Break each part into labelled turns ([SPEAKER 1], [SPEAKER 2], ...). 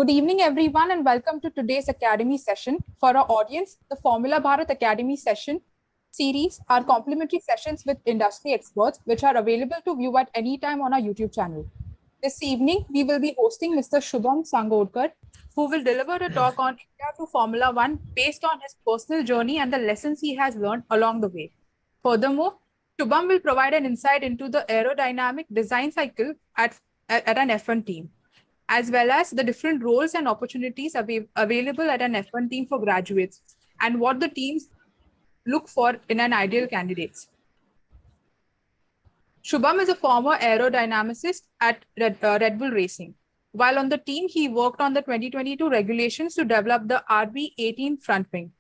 [SPEAKER 1] Good evening, everyone, and welcome to today's Academy session. For our audience, the Formula Bharat Academy session series are complimentary sessions with industry experts, which are available to view at any time on our YouTube channel. This evening, we will be hosting Mr. Shubham Sangodkar, who will deliver a talk on India to Formula One based on his personal journey and the lessons he has learned along the way. Furthermore, Shubham will provide an insight into the aerodynamic design cycle at an F1 team, as well as the different roles and opportunities available at an F1 team for graduates and what the teams look for in an ideal candidate. Shubham is a former aerodynamicist at RedBull Racing. While on the team, he worked on the 2022 regulations to develop the RB18 front wing.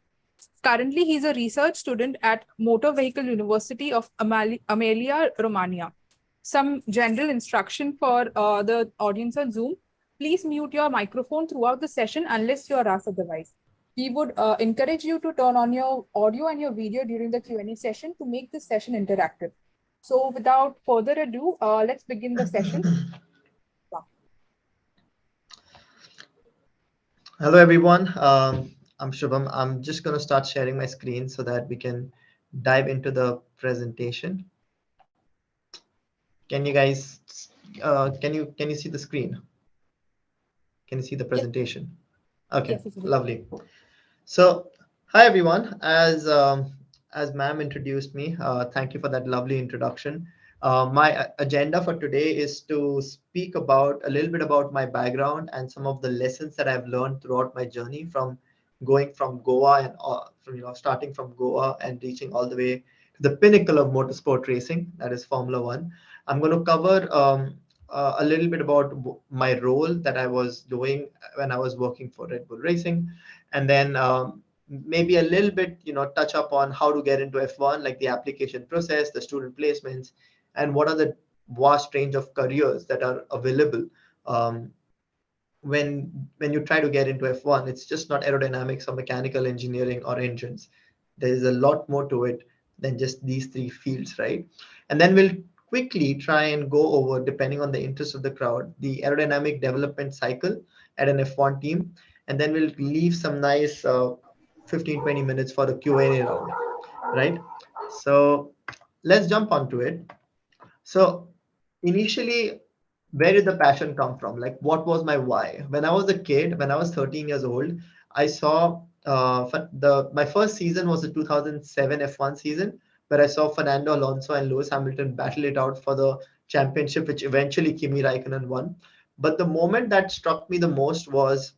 [SPEAKER 1] Currently, he is a research student at Motor Vehicle University of Emilia Romagna. Some general instruction for the audience on Zoom. Please mute your microphone throughout the session unless you are asked otherwise. We would encourage you to turn on your audio and your video during the Q&A session to make this session interactive. So without further ado, let's begin the session.
[SPEAKER 2] Hello, everyone. I'm Shubham. I'm just going to start sharing my screen so that we can dive into the presentation. Can you guys, can you see the screen? Can you see the presentation? Yes. Okay, yes, lovely. So, hi everyone. As ma'am introduced me, thank you for that lovely introduction. My agenda for today is to speak about a little bit about my background and some of the lessons that I've learned throughout my journey from going from Goa and starting from Goa and reaching all the way to the pinnacle of motorsport racing, that is Formula One. I'm going to cover a little bit about my role that I was doing when I was working for RedBull Racing, and then maybe a little bit, touch up on how to get into F1, like the application process, the student placements, and what are the vast range of careers that are available when you try to get into F1. It's just not aerodynamics or mechanical engineering or engines. There is a lot more to it than just these three fields, right? And then we'll quickly try and go over, depending on the interest of the crowd, the aerodynamic development cycle at an F1 team. And then we'll leave some nice 15-20 minutes for the Q&A round, right? So let's jump onto it. So initially, where did the passion come from? Like, what was my why? When I was a kid, when I was 13 years old, I saw my first season was the 2007 F1 season, where I saw Fernando Alonso and Lewis Hamilton battle it out for the championship, which eventually Kimi Raikkonen won. But the moment that struck me the most was,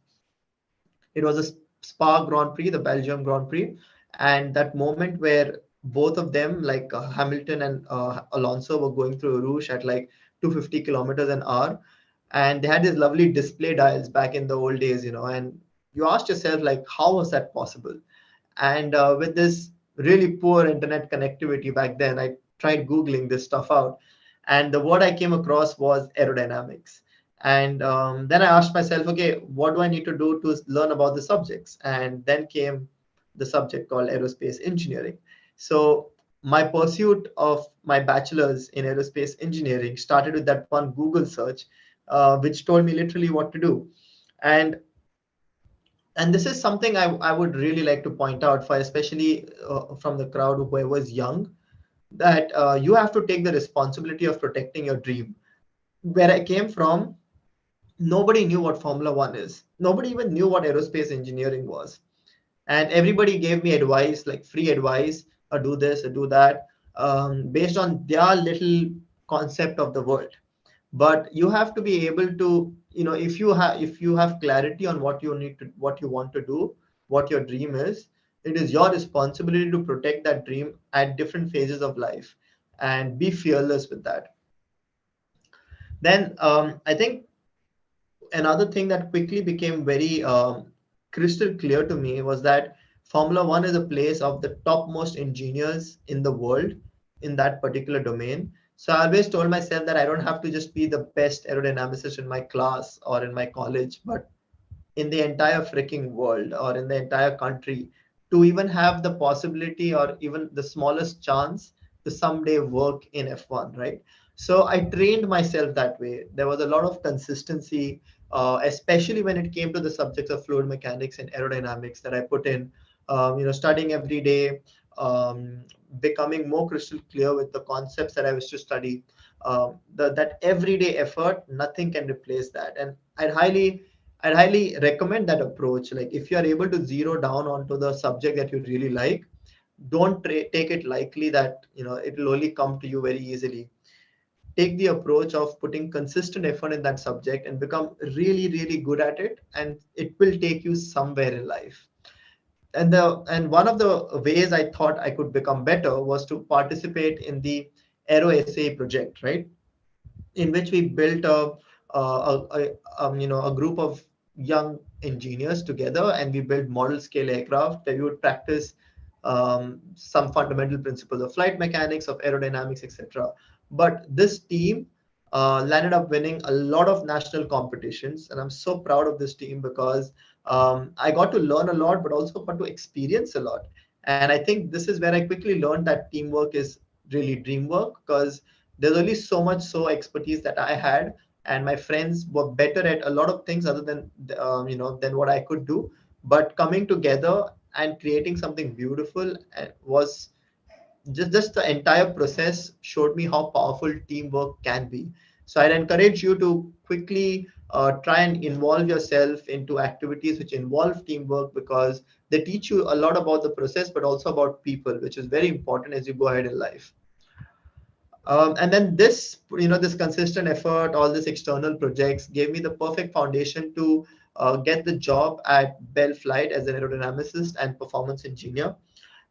[SPEAKER 2] it was a Spa Grand Prix, the Belgium Grand Prix, and that moment where both of them, like Hamilton and Alonso, were going through Rouge at like 250 kilometers an hour, and they had these lovely display dials back in the old days, and you asked yourself, like, how was that possible? And with this really poor internet connectivity back then, I tried Googling this stuff out, and the word I came across was aerodynamics. And then I asked myself, okay, what do I need to do to learn about the subjects? And then came the subject called aerospace engineering. So my pursuit of my bachelor's in aerospace engineering started with that one Google search, which told me literally what to do. And this is something I would really like to point out, for especially from the crowd who was young, that you have to take the responsibility of protecting your dream. Where I came from, nobody knew what Formula One is. Nobody even knew what aerospace engineering was. And everybody gave me advice, like free advice, or do this or do that, based on their little concept of the world. But you have to be able to, if you have clarity on what you want to do, what your dream is, it is your responsibility to protect that dream at different phases of life and be fearless with that. Then I think another thing that quickly became very crystal clear to me was that Formula One is a place of the topmost engineers in the world in that particular domain. So I always told myself that I don't have to just be the best aerodynamicist in my class or in my college, but in the entire freaking world or in the entire country, to even have the possibility or even the smallest chance to someday work in F1, right? So I trained myself that way. There was a lot of consistency, especially when it came to the subjects of fluid mechanics and aerodynamics that I put in, studying every day, becoming more crystal clear with the concepts that I was to study. That everyday effort, nothing can replace that. And I'd highly recommend that approach. Like if you are able to zero down onto the subject that you really like, don't take it lightly that it will only come to you very easily. Take the approach of putting consistent effort in that subject and become really really good at it, and it will take you somewhere in life. And one of the ways I thought I could become better was to participate in the Aero SA project, right? In which we built a group of young engineers together, and we built model scale aircraft that we would practice some fundamental principles of flight mechanics, of aerodynamics, etc. But this team landed up winning a lot of national competitions, and I'm so proud of this team because I got to learn a lot, but also got to experience a lot. And I think this is where I quickly learned that teamwork is really dream work, because there's only so much expertise that I had, and my friends were better at a lot of things other than what I could do. But coming together and creating something beautiful was just the entire process showed me how powerful teamwork can be. So I'd encourage you to quickly try and involve yourself into activities which involve teamwork, because they teach you a lot about the process, but also about people, which is very important as you go ahead in life. And then this consistent effort, all these external projects gave me the perfect foundation to get the job at Bell Flight as an aerodynamicist and performance engineer.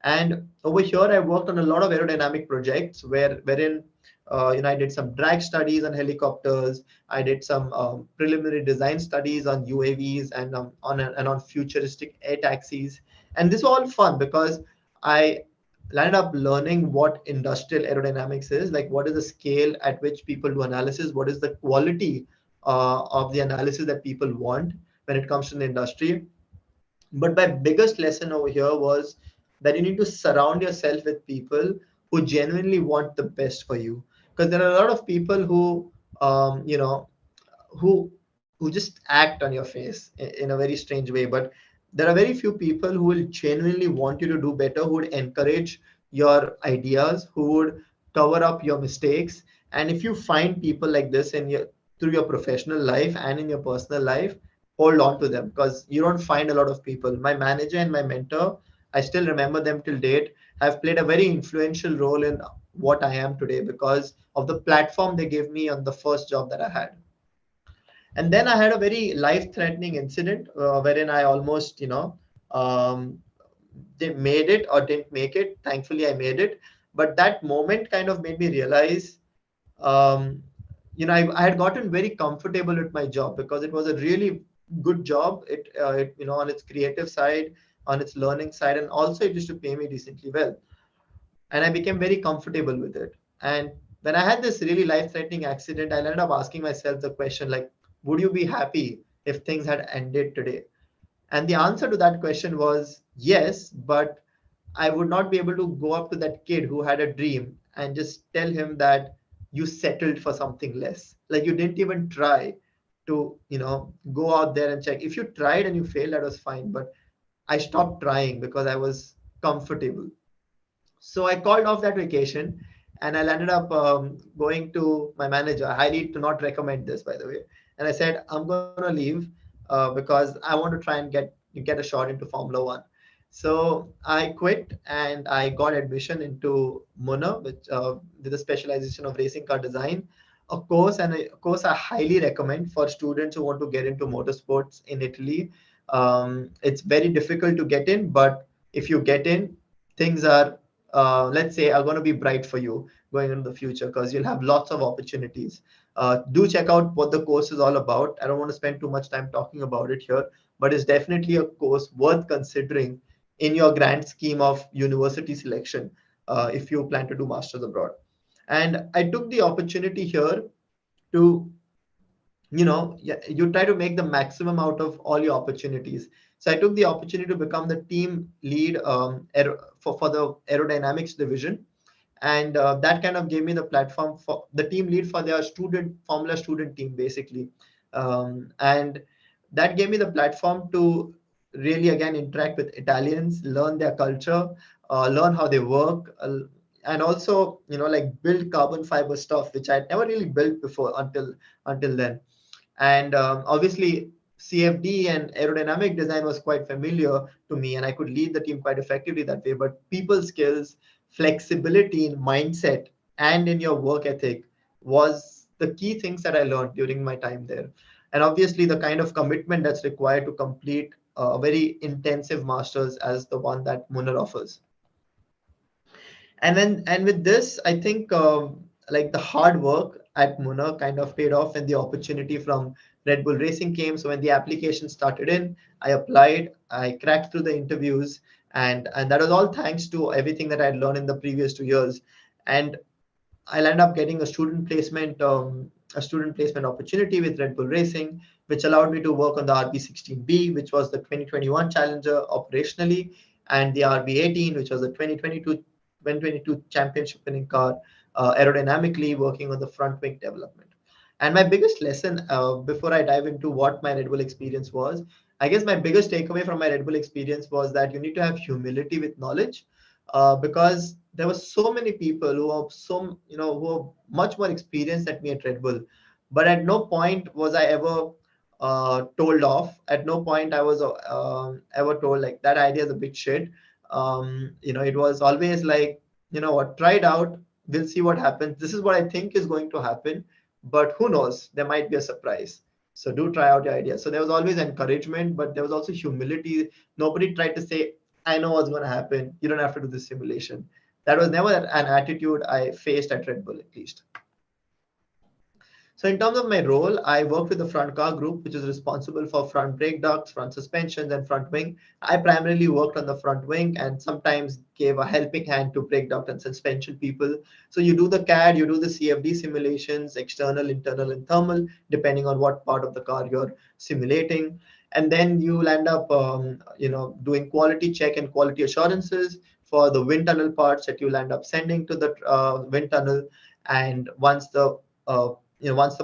[SPEAKER 2] And over here, I worked on a lot of aerodynamic projects wherein I did some drag studies on helicopters. I did some preliminary design studies on UAVs and on futuristic air taxis. And this was all fun because I landed up learning what industrial aerodynamics is, like what is the scale at which people do analysis, what is the quality of the analysis that people want when it comes to the industry. But my biggest lesson over here was that you need to surround yourself with people who genuinely want the best for you. Because there are a lot of people who, who just act on your face in a very strange way. But there are very few people who will genuinely want you to do better, who would encourage your ideas, who would cover up your mistakes. And if you find people like this through your professional life and in your personal life, hold on to them, because you don't find a lot of people. My manager and my mentor, I still remember them till date, have played a very influential role in what I am today because of the platform they gave me on the first job that I had. And then I had a very life-threatening incident wherein I almost, um, they made it or didn't make it. Thankfully, I made it. But that moment kind of made me realize, um, I had gotten very comfortable with my job because it was a really good job. On its creative side, on its learning side, and also it used to pay me decently well. And I became very comfortable with it. And when I had this really life-threatening accident, I ended up asking myself the question, like, would you be happy if things had ended today? And the answer to that question was yes, but I would not be able to go up to that kid who had a dream and just tell him that you settled for something less. Like you didn't even try to, go out there and check. If you tried and you failed, that was fine. But I stopped trying because I was comfortable. So I called off that vacation, and I ended up going to my manager. I highly do not recommend this, by the way. And I said, I'm going to leave because I want to try and get a shot into Formula One. So I quit and I got admission into MUNA, which with a specialization of racing car design, a course I highly recommend for students who want to get into motorsports in Italy. It's very difficult to get in, but if you get in, things are, let's say, are going to be bright for you going into the future because you'll have lots of opportunities. Do check out what the course is all about. I don't want to spend too much time talking about it here, but it's definitely a course worth considering in your grand scheme of university selection if you plan to do masters abroad. And I took the opportunity here to, you try to make the maximum out of all your opportunities. So I took the opportunity to become the team lead for the aerodynamics division, and that kind of gave me the platform for the team lead for their student formula student team, basically. And that gave me the platform to really again interact with Italians, learn their culture, learn how they work, and also like build carbon fiber stuff, which I'd never really built before until then. And obviously, CFD and aerodynamic design was quite familiar to me, and I could lead the team quite effectively that way. But people skills, flexibility in mindset, and in your work ethic was the key things that I learned during my time there. And obviously, the kind of commitment that's required to complete a very intensive master's as the one that Munnar offers. And with this, I think like the hard work at Munnar kind of paid off, and the opportunity from RedBull Racing came. So when the application started in, I applied, I cracked through the interviews, and that was all thanks to everything that I'd learned in the previous 2 years. And I'll end up getting a student placement opportunity with RedBull Racing, which allowed me to work on the RB16B, which was the 2021 Challenger operationally, and the RB18, which was the 2022 championship winning car, aerodynamically working on the front wing development. And my biggest lesson, before I dive into what my Red Bull experience was, I guess my biggest takeaway from my Red Bull experience was that you need to have humility with knowledge, because there were so many people who are who are much more experienced than me at Red Bull, but at no point was I ever told off. At no point I was ever told like that idea is a bit shit. It was always like, what, try it out, we'll see what happens. This is what I think is going to happen, but who knows, there might be a surprise. So do try out your idea. So there was always encouragement, but there was also humility. Nobody tried to say, I know what's going to happen, you don't have to do this simulation. That was never an attitude I faced at Red Bull, at least. So in terms of my role, I work with the front car group, which is responsible for front brake ducts, front suspensions, and front wing. I primarily worked on the front wing and sometimes gave a helping hand to brake duct and suspension people. So you do the CAD, you do the CFD simulations, external, internal, and thermal, depending on what part of the car you're simulating. And then you'll end up, doing quality check and quality assurances for the wind tunnel parts that you'll end up sending to the wind tunnel. And once the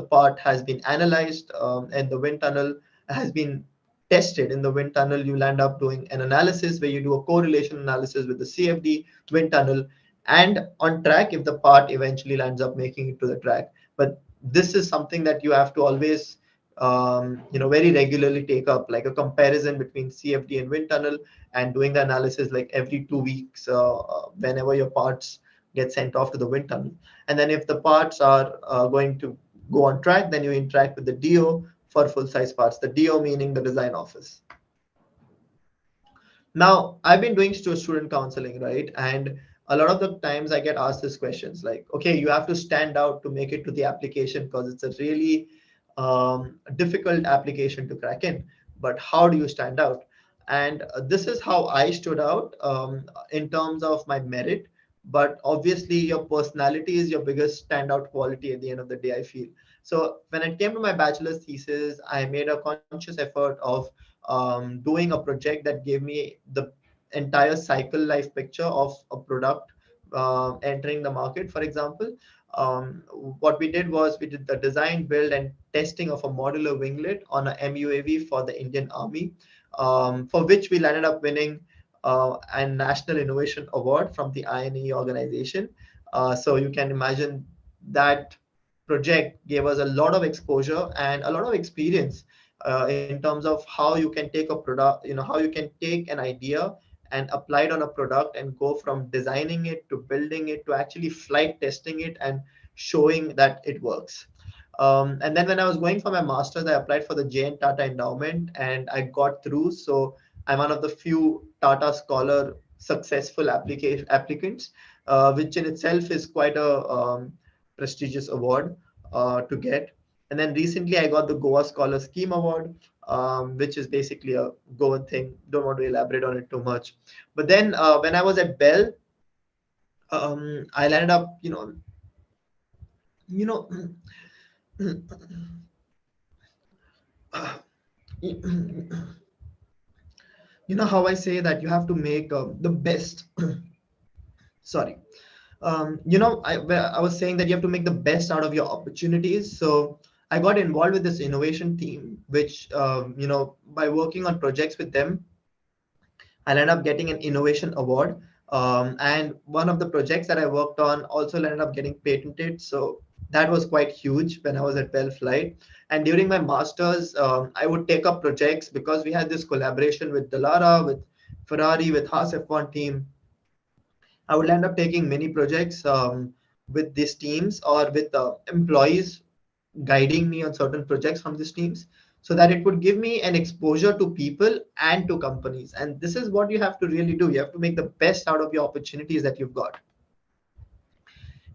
[SPEAKER 2] part has been analyzed, and the wind tunnel has been tested in the wind tunnel, you'll end up doing an analysis where you do a correlation analysis with the CFD wind tunnel and on track if the part eventually lands up making it to the track. But this is something that you have to always very regularly take up, like a comparison between CFD and wind tunnel, and doing the analysis like every 2 weeks, whenever your parts get sent off to the wind tunnel. And then if the parts are going to go on track, then you interact with the DO for full size parts, the DO meaning the design office. Now, I've been doing student counseling, right? And a lot of the times I get asked these questions like, okay, you have to stand out to make it to the application because it's a really difficult application to crack in. But how do you stand out? And this is how I stood out in terms of my merit. But obviously, your personality is your biggest standout quality at the end of the day, I feel. So when it came to my bachelor's thesis, I made a conscious effort of doing a project that gave me the entire cycle life picture of a product entering the market. For example, what we did was we did the design, build, and testing of a modular winglet on a MUAV for the Indian Army, for which we landed up winning a National Innovation Award from the INE organization. So you can imagine that project gave us a lot of exposure and a lot of experience in terms of how you can take a product, how you can take an idea and apply it on a product and go from designing it to building it to actually flight testing it and showing that it works. And then when I was going for my master's, I applied for the JN Tata Endowment and I got through. So I'm one of the few Tata Scholar successful applicants, which in itself is quite a prestigious award to get. And then recently I got the Goa Scholar Scheme Award, which is basically a Goan thing. Don't want to elaborate on it too much. But then when I was at Bell, I landed up, you know, you know how I say that you have to make the best. Sorry. I was saying that you have to make the best out of your opportunities. So I got involved with this innovation team, which, by working on projects with them, I ended up getting an innovation award. And one of the projects that I worked on also ended up getting patented. So that was quite huge when I was at 12 Flight. And during my master's, I would take up projects because we had this collaboration with Dallara, with Ferrari, with Haas F1 team. I would end up taking many projects with these teams or with employees guiding me on certain projects from these teams so that it would give me an exposure to people and to companies. And this is what you have to really do. You have to make the best out of your opportunities that you've got.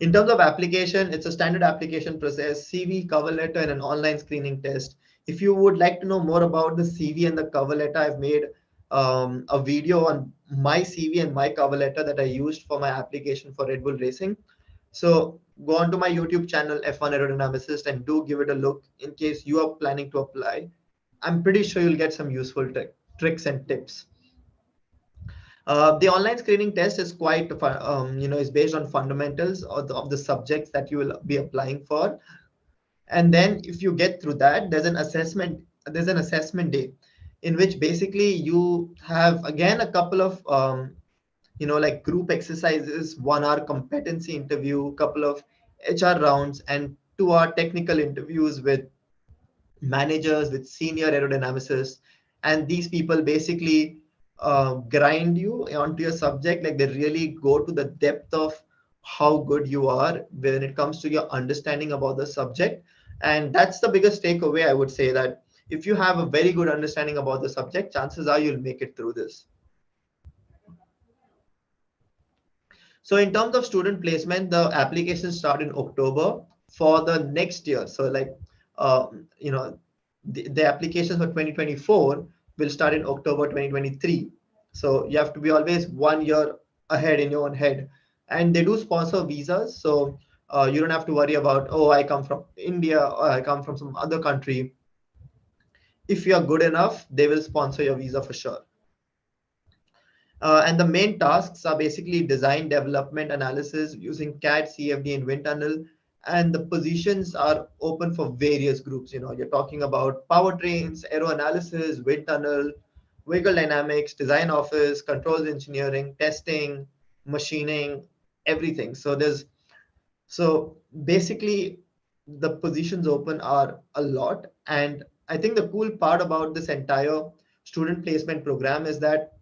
[SPEAKER 2] In terms of application, it's a standard application process, CV, cover letter, and an online screening test. If you would like to know more about the CV and the cover letter, I've made a video on my CV and my cover letter that I used for my application for RedBull Racing. So go on to my YouTube channel, F1 Aerodynamicist, and do give it a look in case you are planning to apply. I'm pretty sure you'll get some useful tricks and tips. The online screening test is quite, is based on fundamentals of the subjects that you will be applying for. And then if you get through that, there's an assessment day in which basically you have again a couple of like group exercises, 1 hour competency interview, couple of HR rounds, and 2 hour technical interviews with managers, with senior aerodynamicists. And these people basically grind you onto your subject. Like they really go to the depth of how good you are when it comes to your understanding about the subject. And that's the biggest takeaway, I would say, that if you have a very good understanding about the subject, chances are you'll make it through this. So in terms of student placement, the applications start in October for the next year. So like, the applications for 2024 will start in October 2023. So you have to be always 1 year ahead in your own head. And they do sponsor visas. So you don't have to worry about, oh, I come from India or I come from some other country. If you're good enough, they will sponsor your visa for sure. And the main tasks are basically design, development, analysis using CAD, CFD, and wind tunnel. And the positions are open for various groups. You're talking about powertrains, aero analysis, wind tunnel, vehicle dynamics, design office, controls engineering, testing, machining, everything. So basically the positions open are a lot. And I think the cool part about this entire student placement program is that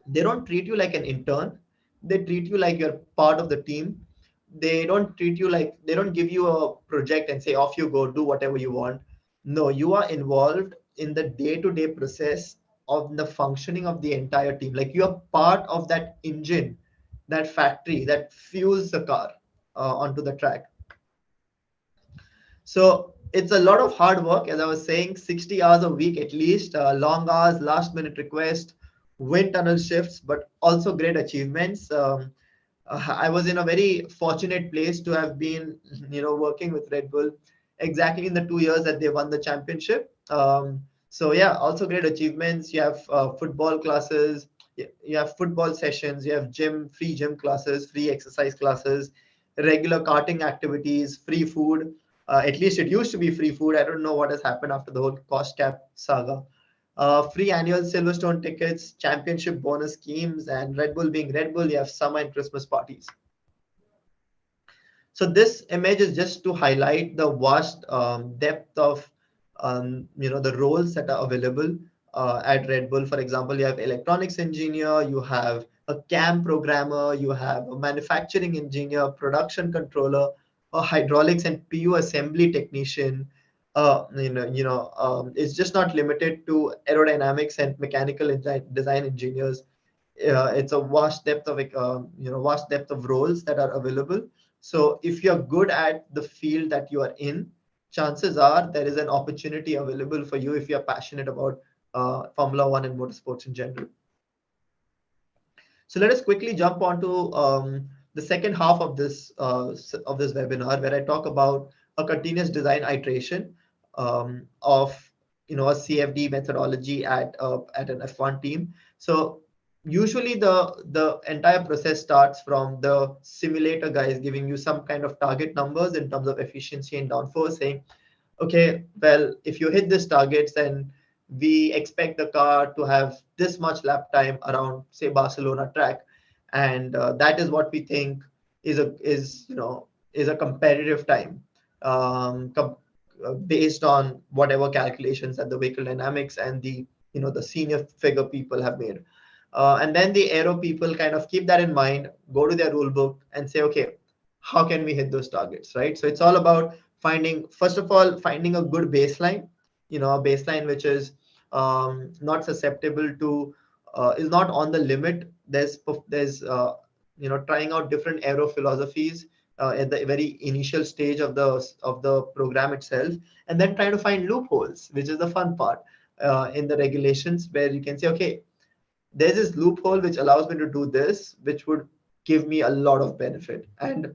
[SPEAKER 2] they don't treat you like an intern. They treat you like you're part of the team. They don't give you a project and say, off you go, do whatever you want. No, you are involved in the day-to-day process of the functioning of the entire team. Like you're part of that engine, that factory that fuels the car onto the track. So it's a lot of hard work, as I was saying, 60 hours a week at least, long hours, last minute request, wind tunnel shifts, but also great achievements. I was in a very fortunate place to have been, working with Red Bull exactly in the 2 years that they won the championship. So yeah, also great achievements. You have football classes, you have football sessions, you have free gym classes, free exercise classes, regular karting activities, free food. At least it used to be free food. I don't know what has happened after the whole cost cap saga. Free annual Silverstone tickets, championship bonus schemes, and Red Bull being Red Bull, you have summer and Christmas parties. So this image is just to highlight the vast depth of the roles that are available at Red Bull. For example, you have electronics engineer, you have a CAM programmer, you have a manufacturing engineer, production controller, a hydraulics and PU assembly technician. It's just not limited to aerodynamics and mechanical design engineers. It's a vast depth of roles that are available. So if you're good at the field that you are in, chances are there is an opportunity available for you if you're passionate about Formula One and motorsports in general. So let us quickly jump onto the second half of this webinar, where I talk about a continuous design iteration of a CFD methodology at an F1 team. So usually the entire process starts from the simulator guys giving you some kind of target numbers in terms of efficiency and downforce, saying okay, well, if you hit these targets, then we expect the car to have this much lap time around, say, Barcelona track, and that is what we think is a competitive time, um, com- based on whatever calculations that the vehicle dynamics and the senior figure people have made. And then the aero people kind of keep that in mind, go to their rule book and say, okay, how can we hit those targets, right? So it's all about finding, first of all, finding a good baseline, a baseline which is not susceptible to, is not on the limit. There's trying out different aero philosophies at the very initial stage of the program itself, and then try to find loopholes, which is the fun part in the regulations, where you can say, okay, there's this loophole which allows me to do this, which would give me a lot of benefit. And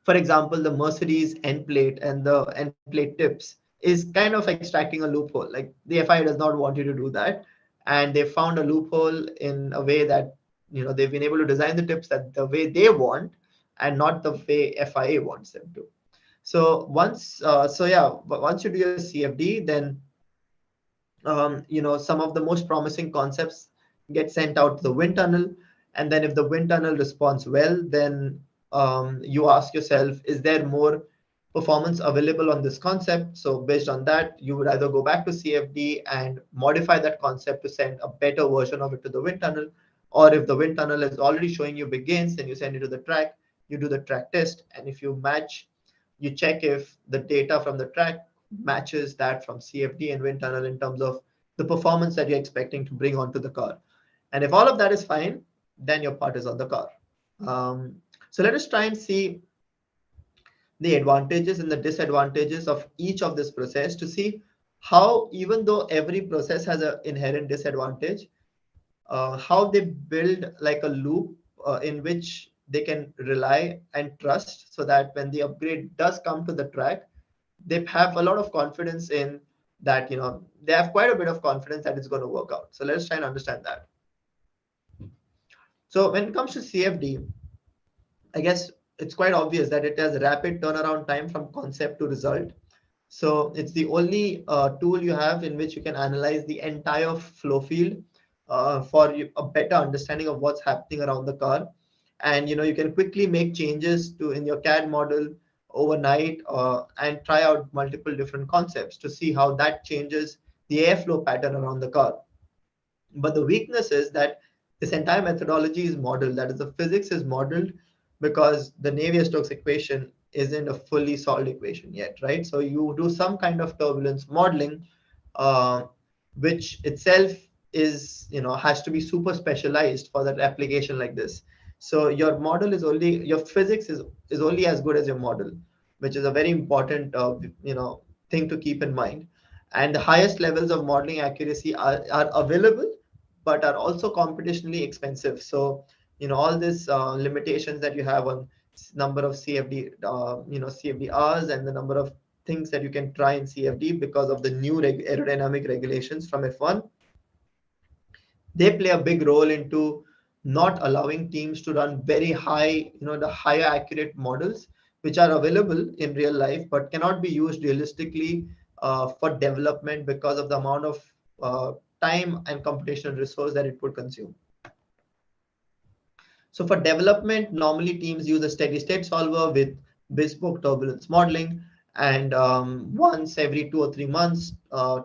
[SPEAKER 2] for example, the Mercedes end plate and the end plate tips is kind of extracting a loophole. Like the FIA does not want you to do that. And they found a loophole in a way that, they've been able to design the tips that the way they want and not the way FIA wants them to. So once you do your CFD, then some of the most promising concepts get sent out to the wind tunnel. And then if the wind tunnel responds well, then you ask yourself, is there more performance available on this concept? So based on that, you would either go back to CFD and modify that concept to send a better version of it to the wind tunnel. Or if the wind tunnel is already showing you big gains, then you send it to the track, you do the track test. And if you match, you check if the data from the track matches that from CFD and wind tunnel in terms of the performance that you're expecting to bring onto the car. And if all of that is fine, then your part is on the car. So let us try and see the advantages and the disadvantages of each of this process to see how, even though every process has an inherent disadvantage, how they build like a loop in which they can rely and trust, so that when the upgrade does come to the track, they have a lot of confidence in that, they have quite a bit of confidence that it's going to work out. So let's try and understand that. So when it comes to CFD, I guess it's quite obvious that it has rapid turnaround time from concept to result. So it's the only tool you have in which you can analyze the entire flow field for a better understanding of what's happening around the car. And you can quickly make changes to in your CAD model overnight and try out multiple different concepts to see how that changes the airflow pattern around the car. But the weakness is that this entire methodology is modeled, that is, the physics is modeled, because the Navier-Stokes equation isn't a fully solved equation yet, right? So you do some kind of turbulence modeling, uh, which itself is, has to be super specialized for that application like this. So your model is only, your physics is only as good as your model, which is a very important, thing to keep in mind. And the highest levels of modeling accuracy are available, but are also computationally expensive. So, all these limitations that you have on number of CFD, CFD hours, and the number of things that you can try in CFD because of the new aerodynamic regulations from F1, they play a big role into not allowing teams to run very high, the higher accurate models, which are available in real life, but cannot be used realistically for development because of the amount of time and computational resource that it would consume. So for development, normally teams use a steady state solver with bespoke turbulence modeling. And once every 2 or 3 months,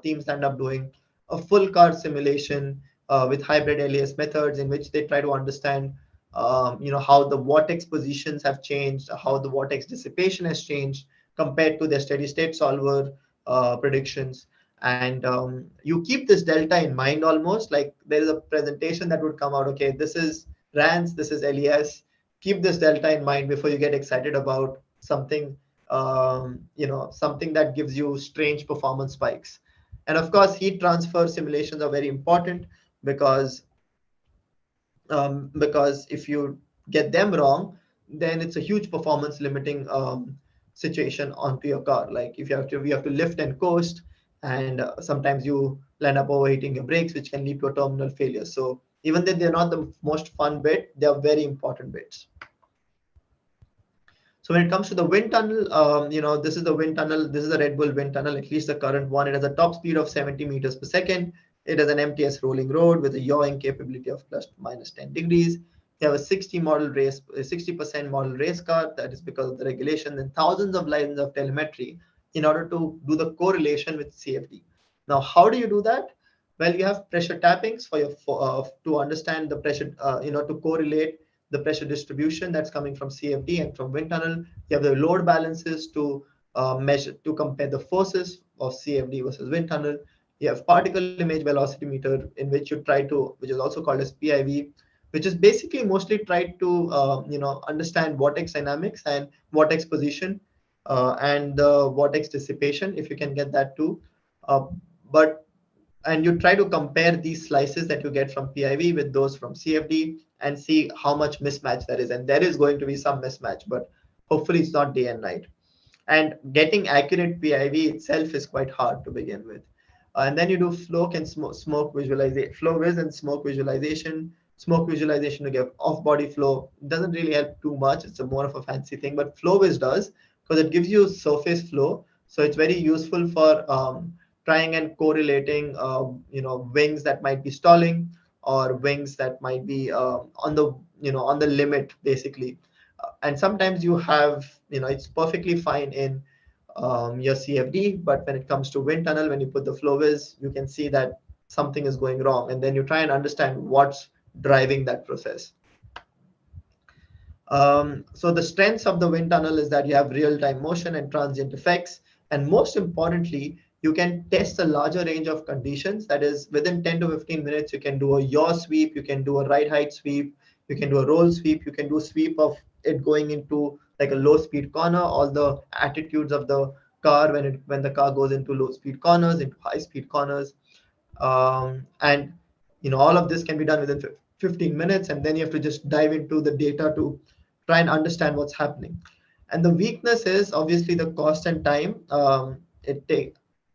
[SPEAKER 2] teams end up doing a full car simulation with hybrid LES methods, in which they try to understand, how the vortex positions have changed, how the vortex dissipation has changed compared to their steady state solver predictions. And you keep this delta in mind, almost like there is a presentation that would come out. Okay, this is RANs, this is LES. Keep this delta in mind before you get excited about something, something that gives you strange performance spikes. And of course, heat transfer simulations are very important, because if you get them wrong, then it's a huge performance limiting situation onto your car. Like if you have to lift and coast, and sometimes you land up overheating your brakes, which can lead to a terminal failure. So even though they're not the most fun bit, they are very important bits. So when it comes to the wind tunnel, this is the wind tunnel. This is the Red Bull wind tunnel, at least the current one. It has a top speed of 70 meters per second. It has an MTS rolling road with a yawing capability of plus minus 10 degrees. You have a 60% model race car. That is because of the regulation and thousands of lines of telemetry in order to do the correlation with CFD. Now, how do you do that? Well, you have pressure tappings to understand the pressure, to correlate the pressure distribution that's coming from CFD and from wind tunnel. You have the load balances to measure, to compare the forces of CFD versus wind tunnel. You have particle image velocity meter, in which you try to, which is also called as PIV, which is basically mostly tried to understand vortex dynamics and vortex position and the vortex dissipation, if you can get that too. But and you try to compare these slices that you get from PIV with those from CFD and see how much mismatch there is. And there is going to be some mismatch, but hopefully it's not day and night. And getting accurate PIV itself is quite hard to begin with. And then you do flow and smoke visualization, flow viz and smoke visualization. Smoke visualization to give off-body flow doesn't really help too much. It's a more of a fancy thing, but flow viz does, because it gives you surface flow. So it's very useful for trying and correlating, wings that might be stalling or wings that might be on the limit, basically. And sometimes you have, it's perfectly fine in your CFD, but when it comes to wind tunnel, when you put the flow viz, you can see that something is going wrong, and then you try and understand what's driving that process. So the strengths of the wind tunnel is that you have real-time motion and transient effects, and most importantly, you can test a larger range of conditions. That is, within 10 to 15 minutes, you can do a yaw sweep, you can do a ride height sweep, you can do a roll sweep, you can do a sweep of it going into like a low speed corner, all the attitudes of the car when the car goes into low speed corners, into high speed corners. And all of this can be done within 15 minutes, and then you have to just dive into the data to try and understand what's happening. And the weakness is obviously the cost and time.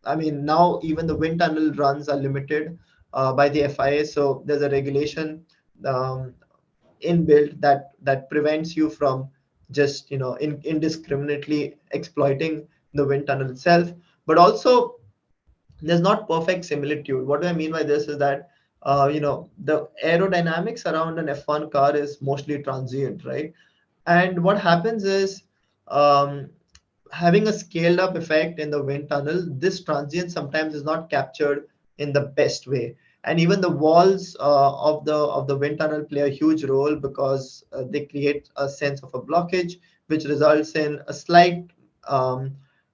[SPEAKER 2] Now even the wind tunnel runs are limited by the FIA, so there's a regulation um, inbuilt that prevents you from just indiscriminately exploiting the wind tunnel itself. But also, there's not perfect similitude. What do I mean by this is that the aerodynamics around an F1 car is mostly transient, right? And what happens is, um, having a scaled up effect in the wind tunnel, this transient sometimes is not captured in the best way. And even the walls of the wind tunnel play a huge role, because they create a sense of a blockage, which results in a slight,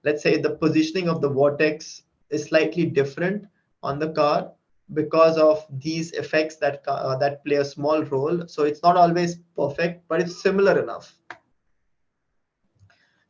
[SPEAKER 2] let's say, the positioning of the vortex is slightly different on the car because of these effects that play a small role. So it's not always perfect, but it's similar enough.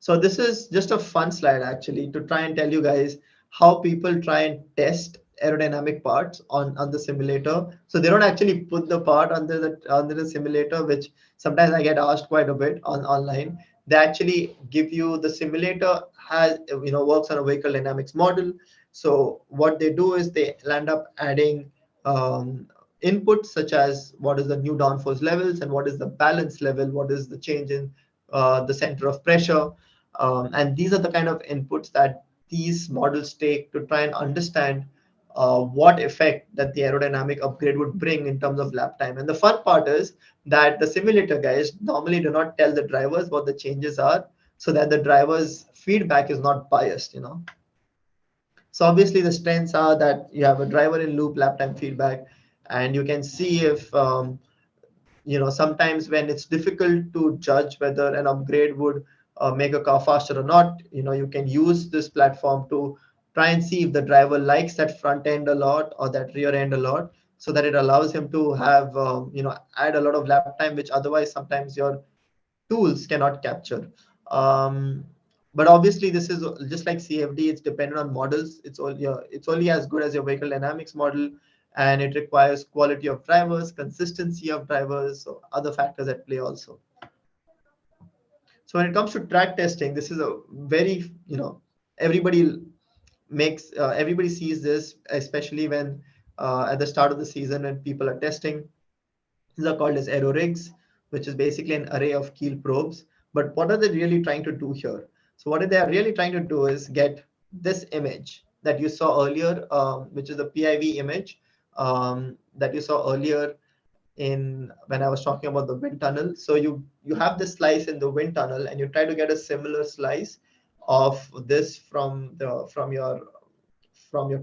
[SPEAKER 2] So this is just a fun slide actually to try and tell you guys how people try and test aerodynamic parts on the simulator. So they don't actually put the part under the simulator, which sometimes I get asked quite a bit online. They actually give you the simulator has works on a vehicle dynamics model. So what they do is they land up adding inputs such as what is the new downforce levels and what is the balance level, what is the change in the center of pressure. And these are the kind of inputs that these models take to try and understand what effect that the aerodynamic upgrade would bring in terms of lap time. And the fun part is that the simulator guys normally do not tell the drivers what the changes are, so that the driver's feedback is not biased. So obviously the strengths are that you have a driver in loop lap time feedback, and you can see if sometimes when it's difficult to judge whether an upgrade would make a car faster or not, you can use this platform to try and see if the driver likes that front end a lot or that rear end a lot, so that it allows him to have add a lot of lap time, which otherwise sometimes your tools cannot capture. But obviously this is just like CFD, it's dependent on models. It's only as good as your vehicle dynamics model, and it requires quality of drivers, consistency of drivers, so other factors at play also. So when it comes to track testing, this is a very, everybody everybody sees this, especially when at the start of the season when people are testing. These are called as aero rigs, which is basically an array of keel probes. But what are they really trying to do here? So what they are really trying to do is get this image that you saw earlier, which is the PIV image that you saw earlier in when I was talking about the wind tunnel. So you have this slice in the wind tunnel, and you try to get a similar slice of this from your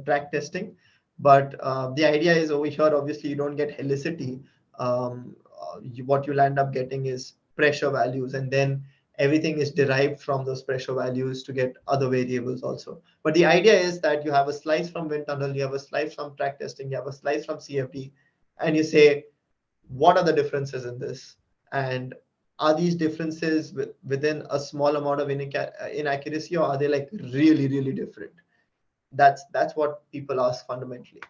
[SPEAKER 2] track testing. But the idea is over here, obviously, you don't get helicity. What you'll end up getting is pressure values, and then everything is derived from those pressure values to get other variables also. But the idea is that you have a slice from wind tunnel, you have a slice from track testing, you have a slice from CFD, and you say, what are the differences in this? And are these differences within a small amount of inaccuracy, or are they like really, really different? That's what people ask fundamentally.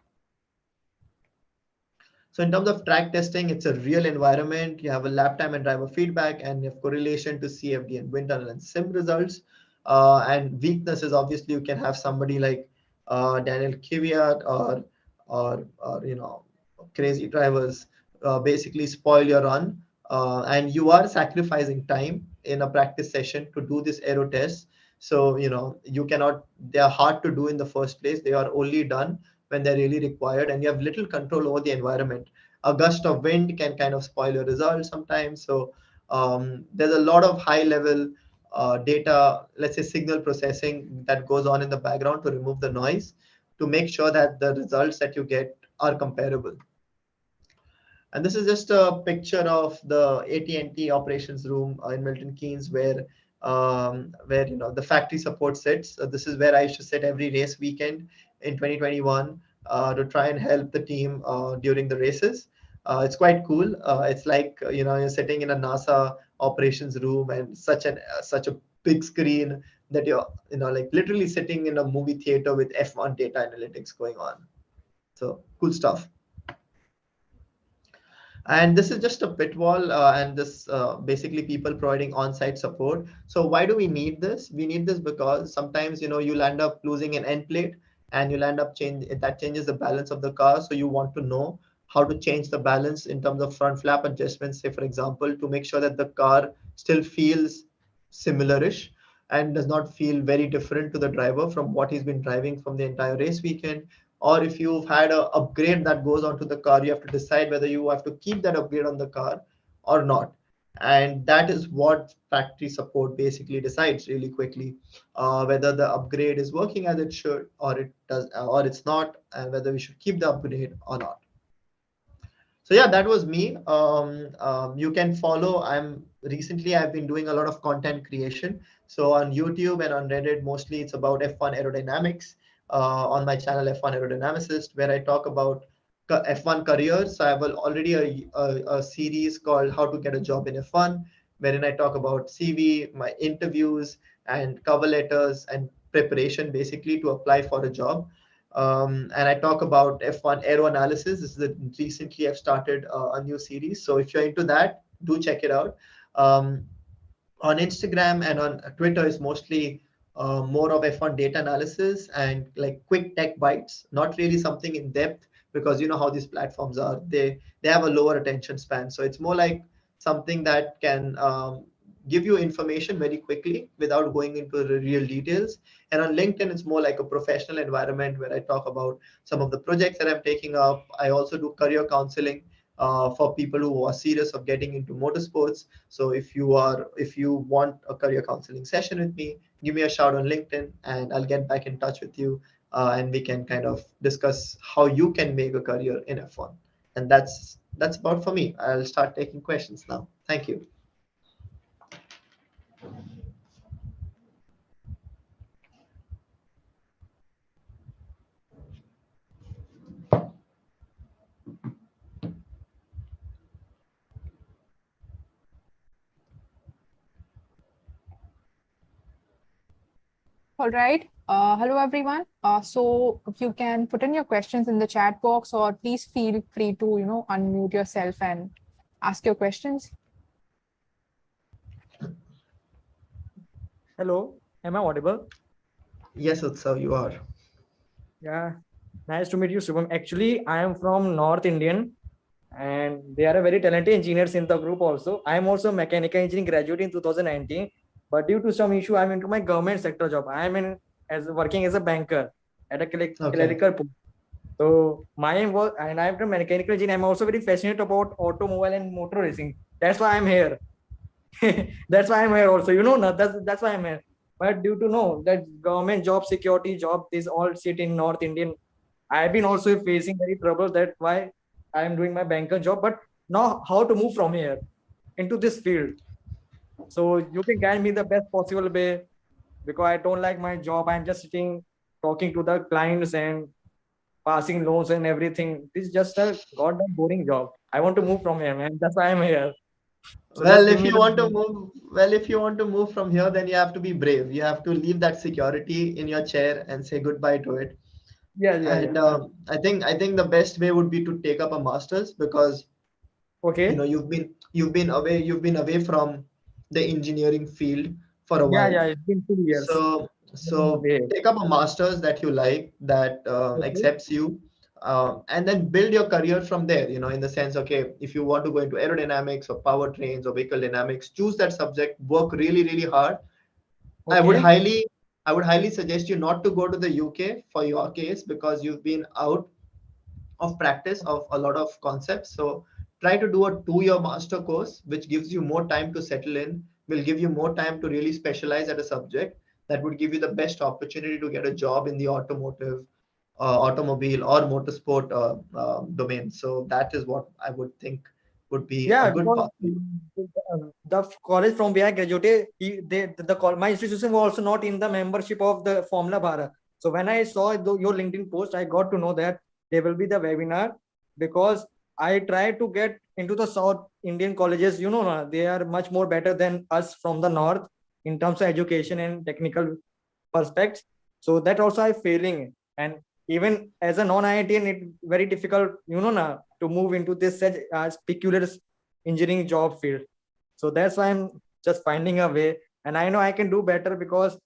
[SPEAKER 2] So in terms of track testing, it's a real environment. You have a lap time and driver feedback, and you have correlation to CFD and wind tunnel and sim results. And weaknesses, obviously, you can have somebody like Daniel Kvyat or crazy drivers basically spoil your run, and you are sacrificing time in a practice session to do this aero test. So you cannot. They are hard to do in the first place. They are only done when they're really required, and you have little control over the environment. A gust of wind can kind of spoil your results sometimes. So there's a lot of high level data, let's say signal processing, that goes on in the background to remove the noise, to make sure that the results that you get are comparable. And this is just a picture of the AT&T operations room in Milton Keynes, where the factory support sits. This is where I used to sit every race weekend in 2021 to try and help the team during the races. It's quite cool. It's like you're sitting in a NASA operations room, and such a big screen that you're like literally sitting in a movie theater with F1 data analytics going on. So cool stuff. And this is just a pit wall, and this basically people providing on-site support. So why do we need this? We need this because sometimes you'll end up losing an end plate, and you'll end up that changes the balance of the car. So you want to know how to change the balance in terms of front flap adjustments, say for example, to make sure that the car still feels similarish and does not feel very different to the driver from what he's been driving from the entire race weekend. Or if you've had an upgrade that goes onto the car, you have to decide whether you have to keep that upgrade on the car or not. And that is what factory support basically decides really quickly, whether the upgrade is working as it should, or it does, or it's not, and whether we should keep the upgrade or not. So yeah, that was me. You can follow. I've been doing a lot of content creation. So on YouTube and on Reddit, mostly it's about F1 aerodynamics. On my channel F1 Aerodynamicist, where I talk about F1 careers. So I have already a series called How to Get a Job in F1, wherein I talk about CV, my interviews, and cover letters and preparation basically to apply for a job. And I talk about F1 aero analysis. Recently I've started a new series. So if you're into that, do check it out. On Instagram and on Twitter is mostly more of F1 data analysis and like quick tech bites, not really something in depth, because you know how these platforms are. They have a lower attention span. So it's more like something that can give you information very quickly without going into the real details. And on LinkedIn, it's more like a professional environment where I talk about some of the projects that I'm taking up. I also do career counseling for people who are serious of getting into motorsports. So if you want a career counseling session with me, give me a shout on LinkedIn, and I'll get back in touch with you, and we can kind of discuss how you can make a career in F1. And that's about for me. I'll start taking questions now. Thank you.
[SPEAKER 1] All right. Hello, everyone. So you can put in your questions in the chat box, or please feel free to, unmute yourself and ask your questions.
[SPEAKER 3] Hello, am I audible?
[SPEAKER 2] Yes, Utsav, you are.
[SPEAKER 3] Yeah, nice to meet you, Shubham. Actually, I am from North Indian, and they are a very talented engineers in the group also. I am also mechanical engineering graduate in 2019, but due to some issue, I'm into my government sector job. I am in as working as a banker at a
[SPEAKER 2] Okay.
[SPEAKER 3] clerical post. So my work, and I'm from mechanical engineering. I'm also very passionate about automobile and motor racing. That's why I'm here. That's why I'm here also. That's why I'm here. But due to know that government job, security job, these all sit in North Indian. I've been also facing very trouble. That's why I'm doing my banker job. But now how to move from here into this field? So you can guide me the best possible way, because I don't like my job. I'm just sitting talking to the clients and passing loans and everything. This is just a goddamn boring job. I want to move from here, man. That's why I'm here. So just
[SPEAKER 2] Well,
[SPEAKER 3] give
[SPEAKER 2] if
[SPEAKER 3] me
[SPEAKER 2] you want to
[SPEAKER 3] the
[SPEAKER 2] move, well, if you want to move from here, then you have to be brave. You have to leave that security in your chair and say goodbye to it.
[SPEAKER 3] yeah, yeah,
[SPEAKER 2] And
[SPEAKER 3] yeah.
[SPEAKER 2] I think the best way would be to take up a master's, because
[SPEAKER 3] Okay.
[SPEAKER 2] you've been away from the engineering field for a
[SPEAKER 3] Yeah,
[SPEAKER 2] while.
[SPEAKER 3] yeah. It's been 2 years.
[SPEAKER 2] So take up a master's that you like, that
[SPEAKER 3] Okay.
[SPEAKER 2] accepts you, and then build your career from there. In the sense, okay, if you want to go into aerodynamics or powertrains or vehicle dynamics, choose that subject, work really, really hard. I would
[SPEAKER 3] Okay.
[SPEAKER 2] highly, I would highly suggest you not to go to the UK for your case, because you've been out of practice of a lot of concepts. So try to do a 2-year master course, which gives you more time to settle in, will give you more time to really specialize at a subject. That would give you the best opportunity to get a job in the automobile or motorsport domain. So that is what I would think would be a
[SPEAKER 3] Yeah,
[SPEAKER 2] good
[SPEAKER 3] because
[SPEAKER 2] path for you.
[SPEAKER 3] the college from where I graduated, my institution was also not in the membership of the Formula Bharat. So when I saw your LinkedIn post, I got to know that there will be the webinar, because I tried to get into the South Indian colleges. They are much more better than us from the North in terms of education and technical perspectives. So that also I failing, and even as a non-IITian, it's very difficult, to move into this such peculiar engineering job field. So that's why I'm just finding a way, and I know I can do better, because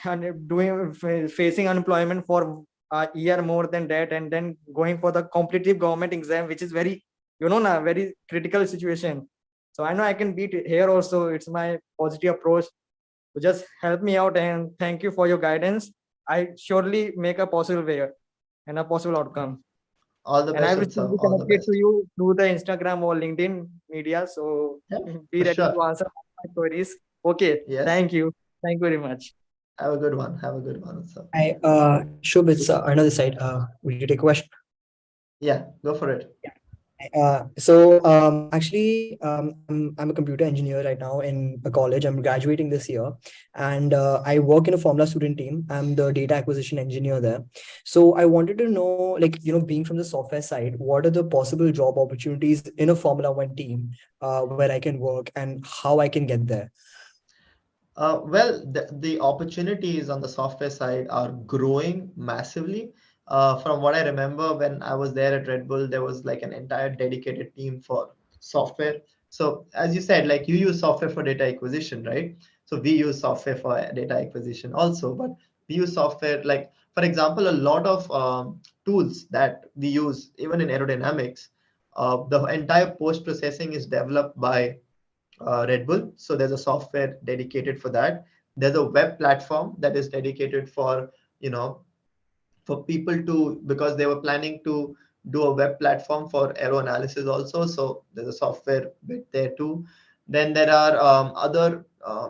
[SPEAKER 3] I'm facing unemployment for a year more than that, and then going for the competitive government exam, which is very, very critical situation. So I know I can beat it here also. It's my positive approach. So just help me out, and thank you for your guidance. I surely make a possible way and a possible outcome.
[SPEAKER 2] All the
[SPEAKER 3] And I
[SPEAKER 2] best,
[SPEAKER 3] will still
[SPEAKER 2] Utsav.
[SPEAKER 3] be
[SPEAKER 2] All the
[SPEAKER 3] connected to
[SPEAKER 2] best.
[SPEAKER 3] you through the Instagram or LinkedIn media. So
[SPEAKER 2] Yeah,
[SPEAKER 3] be
[SPEAKER 2] for
[SPEAKER 3] ready
[SPEAKER 2] sure.
[SPEAKER 3] to answer my queries. Okay.
[SPEAKER 2] Yes.
[SPEAKER 3] Thank you. Thank you very much.
[SPEAKER 2] Have a good one. Have a good one, Utsav.
[SPEAKER 4] Hi, Shubh, it's another side. Will you take a question?
[SPEAKER 2] Yeah, go for it.
[SPEAKER 4] Actually, I'm a computer engineer right now in a college. I'm graduating this year, and I work in a Formula student team. I'm the data acquisition engineer there. So I wanted to know, like, being from the software side, what are the possible job opportunities in a Formula One team where I can work, and how I can get there?
[SPEAKER 2] Well, the opportunities on the software side are growing massively. From what I remember, when I was there at Red Bull, there was like an entire dedicated team for software. So, as you said, like you use software for data acquisition, right? So, we use software for data acquisition also, but we use software like, for example, a lot of tools that we use, even in aerodynamics, the entire post processing is developed by Red Bull. So there's a software dedicated for that. There's a web platform that is dedicated you know, for people to, because they were planning to do a web platform for aero analysis also. So there's a software bit there too. Then there are other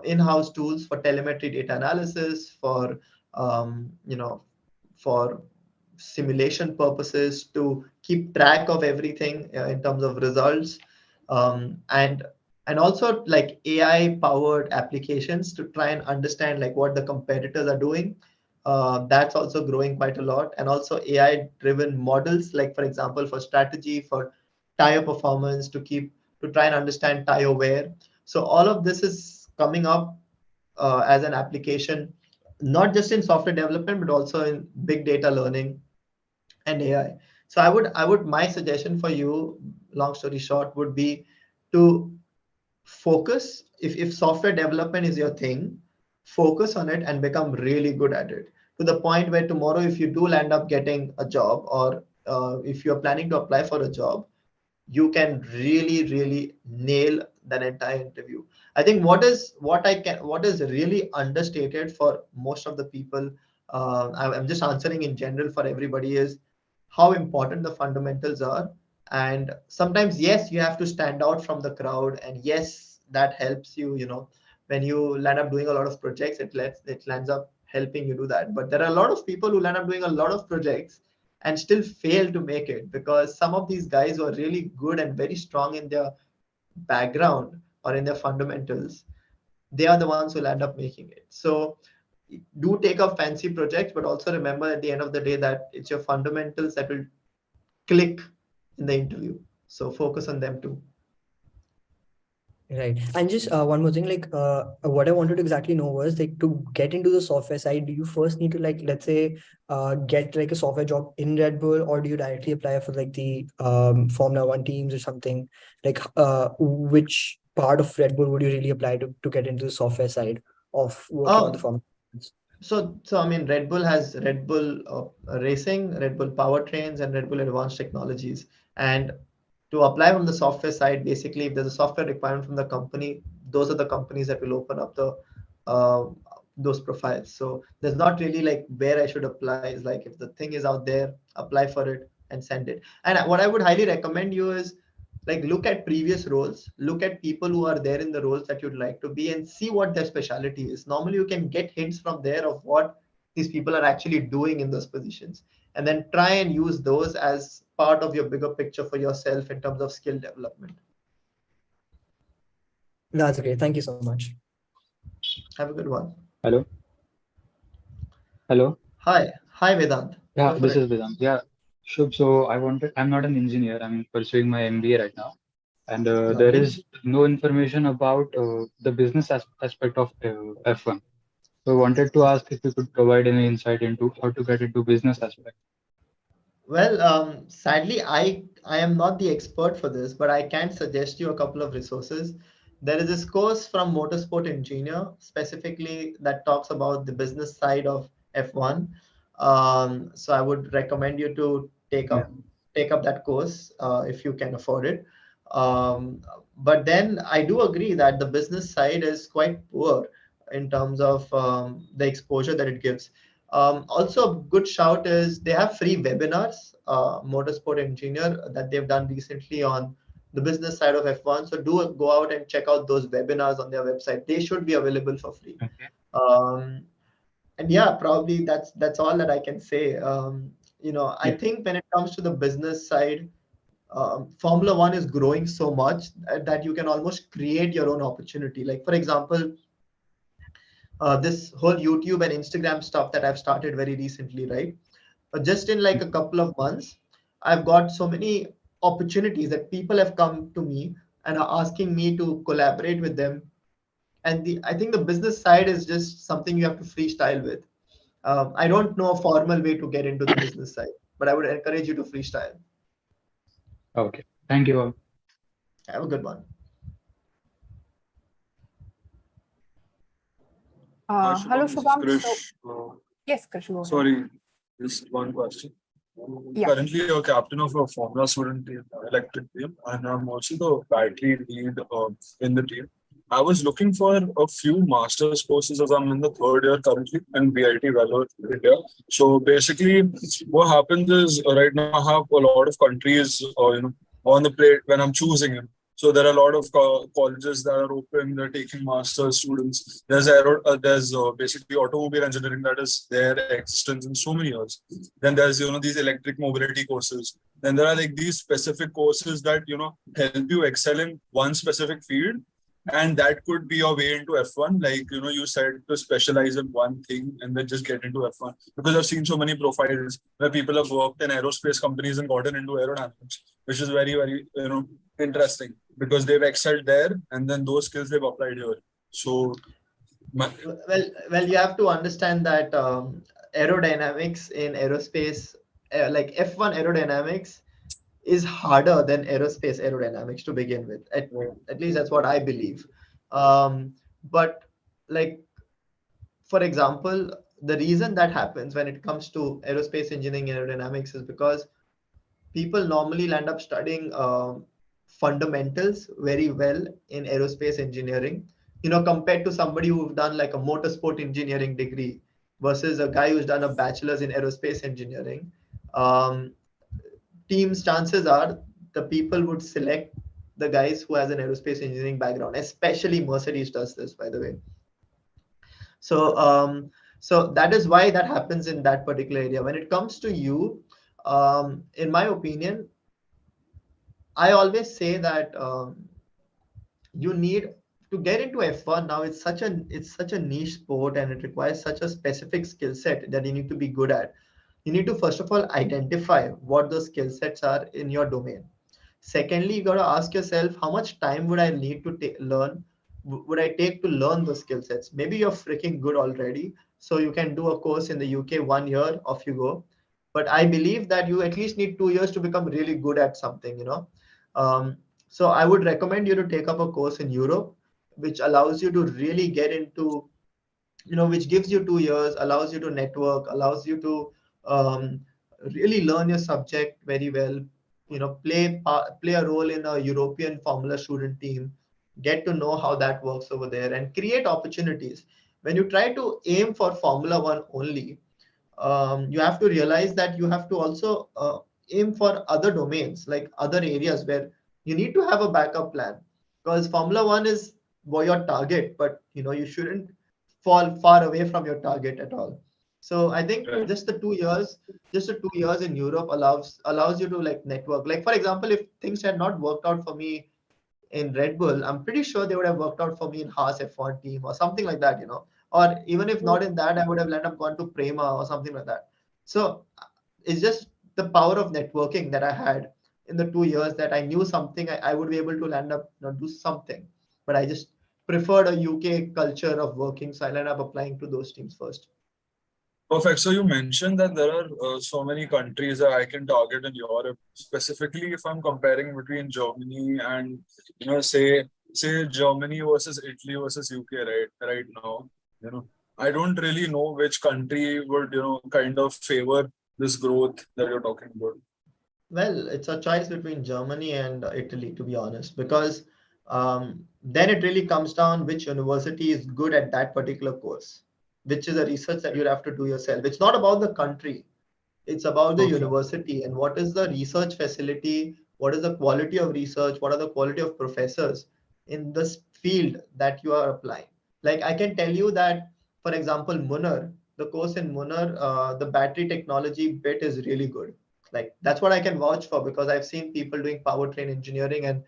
[SPEAKER 2] in-house tools for telemetry data analysis, for simulation purposes, to keep track of everything in terms of results, and also like AI powered applications to try and understand like what the competitors are doing. That's also growing quite a lot. And also AI driven models, like for example for strategy, for tire performance, to try and understand tire wear. So all of this is coming up as an application, not just in software development but also in big data learning and AI. So my suggestion for you, long story short, would be to focus. If software development is your thing, focus on it and become really good at it, to the point where tomorrow, if you do land up getting a job, or if you're planning to apply for a job, you can really nail that entire interview. I think what is really understated for most of the people, I'm just answering in general for everybody, is how important the fundamentals are. And sometimes, yes, you have to stand out from the crowd, and yes, that helps you, when you land up doing a lot of projects, it lands up helping you do that. But there are a lot of people who land up doing a lot of projects and still fail to make it, because some of these guys who are really good and very strong in their background or in their fundamentals, they are the ones who end up making it. So do take up fancy projects, but also remember at the end of the day that it's your fundamentals that will click in the interview. So focus on them too.
[SPEAKER 4] Right. And just one more thing, like what I wanted to exactly know was, like, to get into the software side, do you first need to, like, let's say, get like a software job in Red Bull, or do you directly apply for like the Formula One teams or something? Like which part of Red Bull would you really apply to get into the software side of working on the Formula?
[SPEAKER 2] So I mean, Red Bull has RedBull Racing, Red Bull Powertrains, and Red Bull Advanced Technologies. And to apply from the software side, basically, if there's a software requirement from the company, those are the companies that will open up the those profiles. So there's not really like where I should apply. Is like, if the thing is out there, apply for it and send it. And what I would highly recommend you is, like, look at previous roles, look at people who are there in the roles that you'd like to be, and see what their specialty is. Normally you can get hints from there of what these people are actually doing in those positions, and then try and use those as part of your bigger picture for yourself in terms of skill development.
[SPEAKER 4] That's okay. Thank you so much.
[SPEAKER 2] Have a good one.
[SPEAKER 5] Hello. Hello.
[SPEAKER 2] Hi Vedant.
[SPEAKER 5] Yeah, this is Vedant. Yeah, Shubh. So I'm not an engineer. I'm pursuing my MBA right now. And there is no information about the business aspect of F1. So I wanted to ask if you could provide any insight into how to get into business aspect.
[SPEAKER 2] Well, sadly, I am not the expert for this, but I can suggest you a couple of resources. There is this course from Motorsport Engineer specifically that talks about the business side of F1. So I would recommend you to take up that course if you can afford it. But then I do agree that the business side is quite poor in terms of the exposure that it gives. Also, a good shout is they have free webinars, Motorsport Engineer, that they've done recently on the business side of F1. So do go out and check out those webinars on their website. They should be available for free. And yeah, probably that's all that I can say. I think when it comes to the business side, Formula One is growing so much that you can almost create your own opportunity. Like, for example, this whole YouTube and Instagram stuff that I've started very recently, right? Just in like a couple of months, I've got so many opportunities that people have come to me and are asking me to collaborate with them. And I think the business side is just something you have to freestyle with. I don't know a formal way to get into the business side, but I would encourage you to freestyle.
[SPEAKER 5] Okay. Thank you all.
[SPEAKER 2] Have a good one.
[SPEAKER 1] Hello, Shubham. Yes, Krish.
[SPEAKER 6] Sorry, just one question.
[SPEAKER 1] Yeah.
[SPEAKER 6] Currently, you're captain of a Formula student team, electric team, and I'm also the battery lead in the team. I was looking for a few master's courses as I'm in the third year currently in BIT Vellore, India. So basically, what happens is right now I have a lot of countries, on the plate when I'm choosing them. So there are a lot of colleges that are open. They're taking master's students. There's basically automobile engineering that is their existence in so many years. Then there's these electric mobility courses. Then there are like these specific courses that help you excel in one specific field. And that could be your way into F1. Like, you said to specialize in one thing and then just get into F1. Because I've seen so many profiles where people have worked in aerospace companies and gotten into aerodynamics, which is very, very, interesting because they've excelled there and then those skills they've applied here. So,
[SPEAKER 2] well, you have to understand that aerodynamics in aerospace, like F1 aerodynamics, is harder than aerospace aerodynamics to begin with. At least that's what I believe. But like, for example, the reason that happens when it comes to aerospace engineering and aerodynamics is because people normally land up studying fundamentals very well in aerospace engineering, compared to somebody who've done like a motorsport engineering degree versus a guy who's done a bachelor's in aerospace engineering. Um, Teams, chances are the people would select the guys who has an aerospace engineering background, especially Mercedes does this, by the way. So, so that is why that happens in that particular area. When it comes to you, in my opinion, I always say that you need to get into F1 now. It's such a niche sport, and it requires such a specific skill set that you need to be good at. You need to first of all identify what those skill sets are in your domain. Secondly, you got to ask yourself, how much time would I need to learn? Would I take to learn those skill sets? Maybe you're freaking good already, so you can do a course in the UK 1 year, off you go. But I believe that you at least need 2 years to become really good at something. Um, so I would recommend you to take up a course in Europe, which allows you to really get into, which gives you 2 years, allows you to network, allows you to really learn your subject very well, play a role in a European Formula student team, get to know how that works over there, and create opportunities. When you try to aim for Formula One only, you have to realize that you have to also aim for other domains, like other areas where you need to have a backup plan, because Formula One is your target, but you shouldn't fall far away from your target at all. So I think
[SPEAKER 6] Right.
[SPEAKER 2] just the 2 years in Europe allows you to like network. Like for example, if things had not worked out for me in Red Bull, I'm pretty sure they would have worked out for me in Haas F1 team or something like that. Or even if not in that, I would have ended up gone to Prema or something like that. So it's just the power of networking that I had in the 2 years, that I knew something, I would be able to land up do something. But I just preferred a UK culture of working, so I ended up applying to those teams first.
[SPEAKER 6] Perfect. So you mentioned that there are so many countries that I can target in Europe. Specifically, if I'm comparing between Germany and say Germany versus Italy versus UK, right now, I don't really know which country would kind of favor this growth that you're talking about.
[SPEAKER 2] Well, it's a choice between Germany and Italy, to be honest, because then it really comes down which university is good at that particular course, which is a research that you have to do yourself. It's not about the country, it's about the
[SPEAKER 6] Okay.
[SPEAKER 2] university and what is the research facility, what is the quality of research, what are the quality of professors in this field that you are applying. Like I can tell you that, for example, Munnar, the course in Munnar, the battery technology bit is really good. Like that's what I can vouch for, because I've seen people doing powertrain engineering and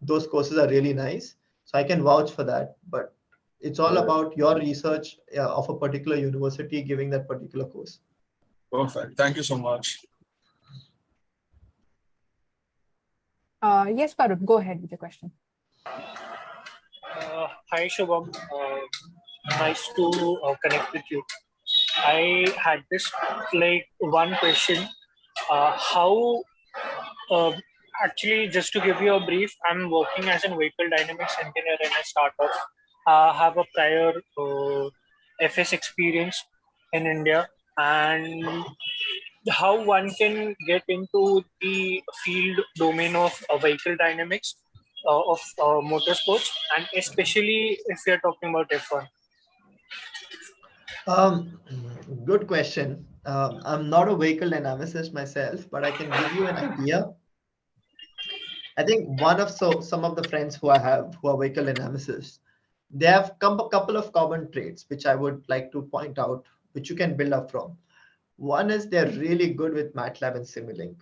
[SPEAKER 2] those courses are really nice. So I can vouch for that. But it's all about your research of a particular university giving that particular course.
[SPEAKER 6] Perfect. Thank you so much.
[SPEAKER 1] Yes, Parul, go ahead with the question.
[SPEAKER 7] Hi, Shubham. Nice to connect with you. I had this one question. How actually, just to give you a brief, I'm working as a vehicle dynamics engineer in a startup. I have a prior FS experience in India, and how one can get into the field domain of vehicle dynamics of motorsports, and especially if we are talking about F1.
[SPEAKER 2] Good question. I'm not a vehicle dynamicist myself, but I can give you an idea. I think some of the friends who I have who are vehicle dynamicists, they have a couple of common traits which I would like to point out, which you can build up from. One is they're really good with MATLAB and Simulink,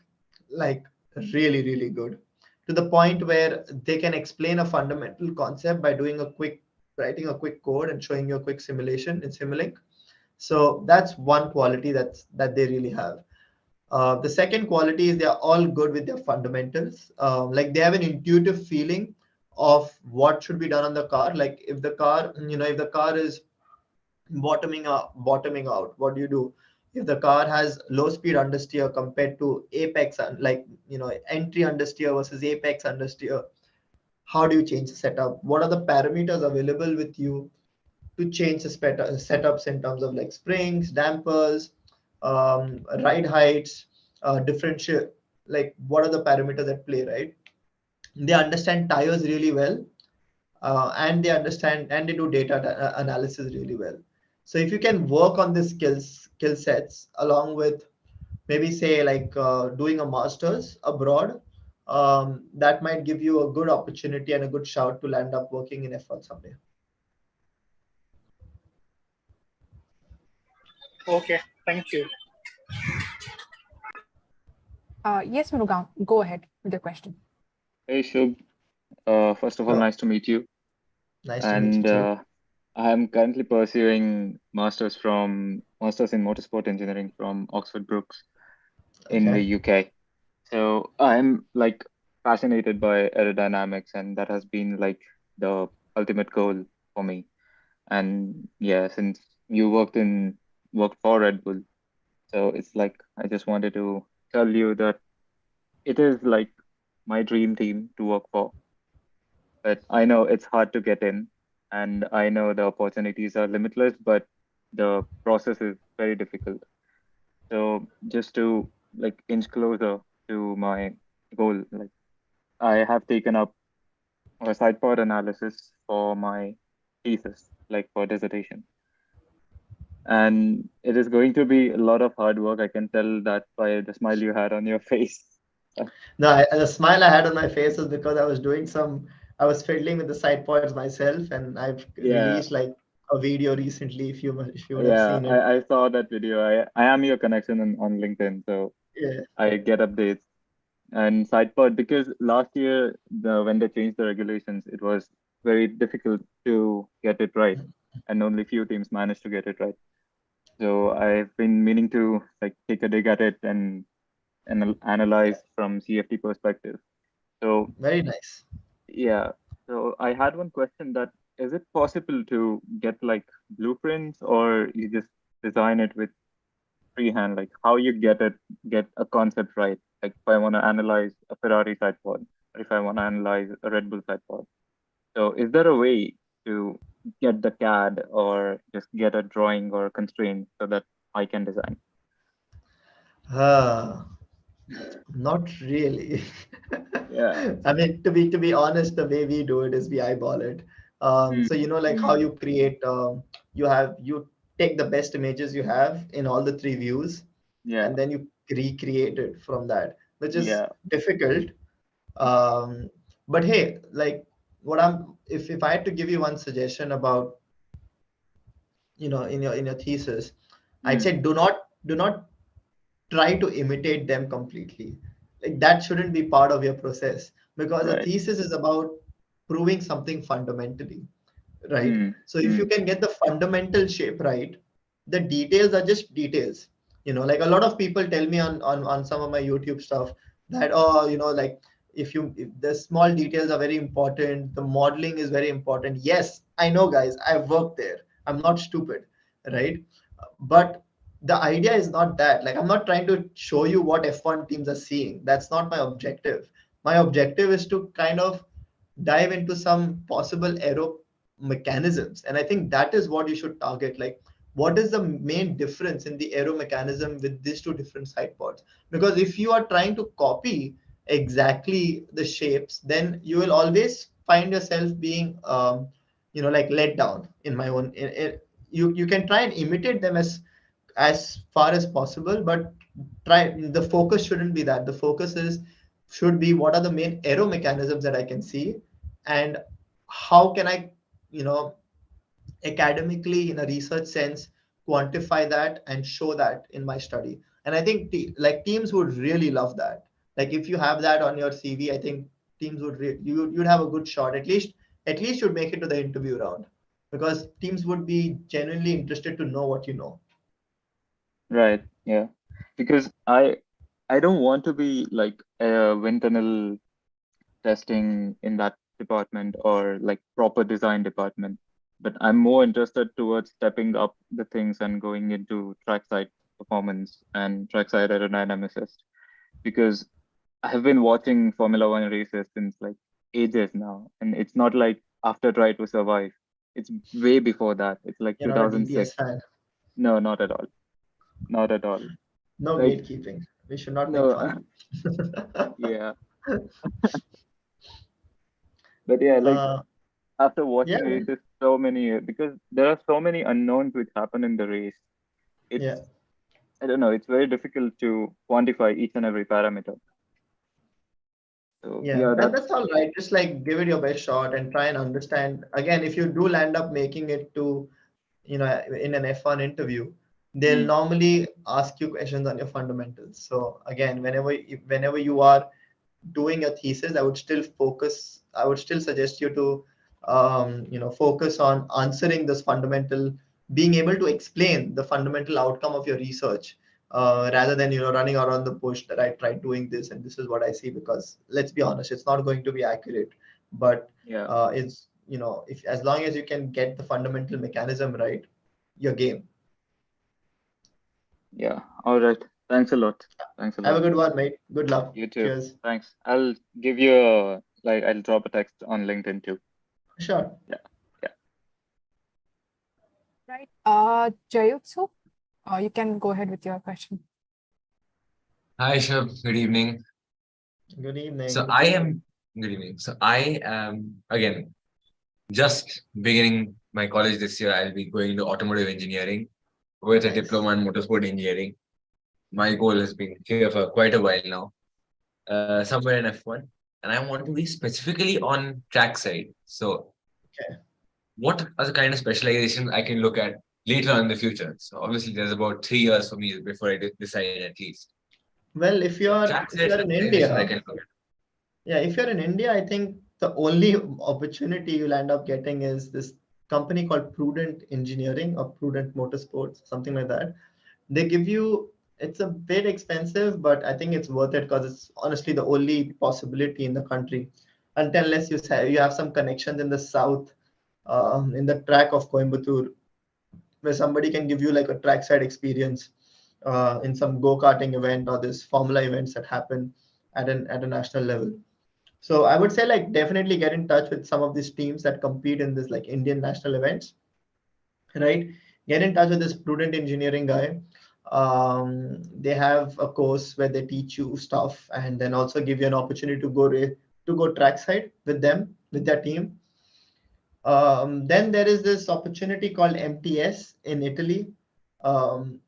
[SPEAKER 2] like really, really good, to the point where they can explain a fundamental concept by writing a quick code and showing you a quick simulation in Simulink. So that's one quality that they really have. The second quality is they are all good with their fundamentals. Like they have an intuitive feeling of what should be done on the car. Like if the car is bottoming out, what do you do? If the car has low speed understeer compared to apex, and entry understeer versus apex understeer, how do you change the setup? What are the parameters available with you to change the setups in terms of like springs, dampers, ride heights, differential like what are the parameters at play, right? They understand tires really well, and they understand and they do data analysis really well. So if you can work on these skill sets along with maybe say like doing a master's abroad, that might give you a good opportunity and a good shout to land up working in F1 someday.
[SPEAKER 7] Okay, thank you.
[SPEAKER 1] Yes, Murugan, go ahead with the question.
[SPEAKER 8] Hey Shubh, first of all,
[SPEAKER 2] Oh,
[SPEAKER 8] nice to meet you.
[SPEAKER 2] nice to meet you
[SPEAKER 8] And
[SPEAKER 2] too.
[SPEAKER 8] I am currently pursuing masters in motorsport engineering from Oxford Brookes in the
[SPEAKER 2] Okay.
[SPEAKER 8] UK. So I'm like fascinated by aerodynamics, and that has been like the ultimate goal for me. And yeah, since you worked for Red Bull, so it's like I just wanted to tell you that it is like my dream team to work for. But I know it's hard to get in, and I know the opportunities are limitless, but the process is very difficult. So just to like inch closer to my goal, like I have taken up a sidepod analysis for my thesis, like for dissertation. And it is going to be a lot of hard work. I can tell that by the smile you had on your face.
[SPEAKER 2] No, the smile I had on my face was because I was fiddling with the side pods myself, and I've
[SPEAKER 8] Yeah,
[SPEAKER 2] released like a video recently. If you would have
[SPEAKER 8] yeah,
[SPEAKER 2] seen it,
[SPEAKER 8] I saw that video. I am your connection on LinkedIn, so
[SPEAKER 2] yeah.
[SPEAKER 8] I get updates. And sidepod, because last year when they changed the regulations, it was very difficult to get it right, and only few teams managed to get it right. So I've been meaning to like take a dig at it and analyze from CFD perspective. So
[SPEAKER 2] Very nice.
[SPEAKER 8] yeah, so I had one question, that is it possible to get like blueprints, or you just design it with freehand, like how you get a concept right? Like if I want to analyze a Ferrari sidepod, or if I want to analyze a Red Bull sidepod. So is there a way to get the CAD, or just get a drawing or a constraint so that I can design?
[SPEAKER 2] Uh, Not really.
[SPEAKER 8] Yeah.
[SPEAKER 2] I mean, to be honest, the way we do it is we eyeball it. So
[SPEAKER 8] Mm,
[SPEAKER 2] you know, like how
[SPEAKER 8] mm,
[SPEAKER 2] you create, you take the best images you have in all the three views,
[SPEAKER 8] yeah.
[SPEAKER 2] and then you recreate it from that, which is
[SPEAKER 8] Yeah.
[SPEAKER 2] difficult. Um, but hey, like if I had to give you one suggestion about, in your thesis, I'd
[SPEAKER 8] Mm,
[SPEAKER 2] say do not try to imitate them completely. Like that shouldn't be part of your process, because a
[SPEAKER 8] right.
[SPEAKER 2] thesis is about proving something fundamentally, right?
[SPEAKER 8] Mm,
[SPEAKER 2] So if you
[SPEAKER 8] mm,
[SPEAKER 2] can get the fundamental shape right, the details are just details. Like a lot of people tell me on some of my YouTube stuff that, oh, like if the small details are very important, the modeling is very important. Yes, I know, guys, I've worked there. I'm not stupid, right? But the idea is not that. Like, I'm not trying to show you what F1 teams are seeing. That's not my objective. My objective is to kind of dive into some possible aero mechanisms, and I think that is what you should target. Like, what is the main difference in the aero mechanism with these two different side pods? Because if you are trying to copy exactly the shapes, then you will always find yourself being like let down. In my own you can try and imitate them as far as possible, but the focus shouldn't be that. The focus should be what are the main aero mechanisms that I can see, and how can I, you know academically, in a research sense, quantify that and show that in my study. And I think like teams would really love that. Like if you have that on your CV, I think teams you'd have a good shot. At least you'd make it to the interview round, because teams would be genuinely interested to know what you know.
[SPEAKER 8] right. Yeah. Because I don't want to be like a wind tunnel testing in that department, or like proper design department, but I'm more interested towards stepping up the things and going into trackside performance and trackside aerodynamicist, because I have been watching Formula One races since like ages now, and it's not like after Try to Survive. It's way before that. It's like
[SPEAKER 2] You're not a DDS
[SPEAKER 8] 2006.
[SPEAKER 2] fan.
[SPEAKER 8] No, not at all. Not at all.
[SPEAKER 2] No
[SPEAKER 8] Like
[SPEAKER 2] gatekeeping. We should not make
[SPEAKER 8] No,
[SPEAKER 2] fun.
[SPEAKER 8] yeah, but yeah, like
[SPEAKER 2] uh,
[SPEAKER 8] after
[SPEAKER 2] yeah,
[SPEAKER 8] watching races, so many because there are so many unknowns which happen in the race. It's
[SPEAKER 2] yeah.
[SPEAKER 8] I don't know. It's very difficult to quantify each and every parameter. So
[SPEAKER 2] Yeah,
[SPEAKER 8] yeah,
[SPEAKER 2] and
[SPEAKER 8] that's
[SPEAKER 2] that's all right. Just like give it your best shot and try and understand. Again, if you do land up making it to, in an F1 interview, they'll
[SPEAKER 8] mm,
[SPEAKER 2] normally ask you questions on your fundamentals. So again, whenever you are doing a thesis, I would still suggest you to, focus on answering this fundamental, being able to explain the fundamental outcome of your research, rather than, running around the bush that I tried doing this and this is what I see, because let's be honest, it's not going to be accurate. But
[SPEAKER 8] yeah,
[SPEAKER 2] it's, if as long as you can get the fundamental mechanism right, your game.
[SPEAKER 8] yeah. All right. Thanks a lot. Thanks a
[SPEAKER 2] Have a
[SPEAKER 8] lot.
[SPEAKER 2] good one, mate. Good luck.
[SPEAKER 8] You too.
[SPEAKER 2] Cheers.
[SPEAKER 8] Thanks. I'll give you a I'll drop a text on LinkedIn too.
[SPEAKER 2] Sure.
[SPEAKER 8] Yeah. Yeah.
[SPEAKER 1] Right. Jayutsu, you can go ahead with your question.
[SPEAKER 9] Hi, Shub. Good evening.
[SPEAKER 2] Good evening.
[SPEAKER 9] Good evening. So I am, again, just beginning my college this year. I'll be going into automotive engineering with a
[SPEAKER 2] Nice.
[SPEAKER 9] diploma in motorsport engineering. My goal has been here for quite a while now, somewhere in F1. And I want to be specifically on track side. So
[SPEAKER 2] Okay.
[SPEAKER 9] what are the kind of specializations I can look at later on in the future? So obviously there's about 3 years for me before I decide at least.
[SPEAKER 2] Well, if
[SPEAKER 9] So
[SPEAKER 2] you're
[SPEAKER 9] track
[SPEAKER 2] if
[SPEAKER 9] side
[SPEAKER 2] you're in
[SPEAKER 9] specializations I
[SPEAKER 2] India,
[SPEAKER 9] can look at.
[SPEAKER 2] yeah, if you're in India, I think the only opportunity you'll end up getting is this company called Prudent Engineering or Prudent Motorsports, something like that. They give you, it's a bit expensive, but I think it's worth it because it's honestly the only possibility in the country. Unless you have some connections in the south, in the track of Coimbatore, where somebody can give you like a trackside experience, in some go-karting event or this formula events that happen at a national level. So I would say like definitely get in touch with some of these teams that compete in this like Indian national events, right? Get in touch with this Prudent Engineering guy. They have a course where they teach you stuff and then also give you an opportunity to go trackside with them, with their team. Then there is this opportunity called MTS in Italy, um,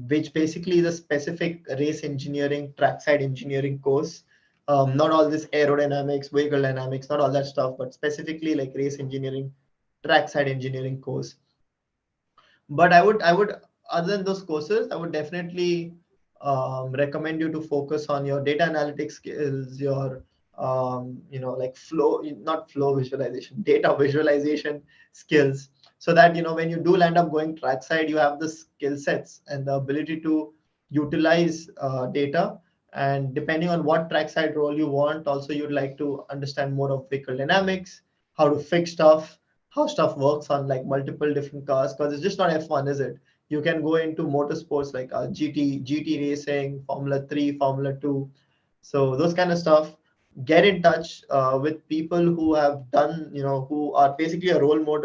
[SPEAKER 2] which basically is a specific race engineering, trackside engineering course. Not all this aerodynamics, vehicle dynamics, not all that stuff, but specifically like race engineering, trackside engineering course. But I would, other than those courses, I would definitely, recommend you to focus on your data analytics skills, your, like not flow visualization, data visualization skills, so that when you do land up going trackside, you have the skill sets and the ability to utilize data. And depending on what trackside role you want, also you'd like to understand more of vehicle dynamics, how to fix stuff, how stuff works on like multiple different cars, because it's just not F1, is it? You can go into motorsports like GT racing, Formula 3, Formula 2. So those kind of stuff. Get in touch with people who have done, who are basically a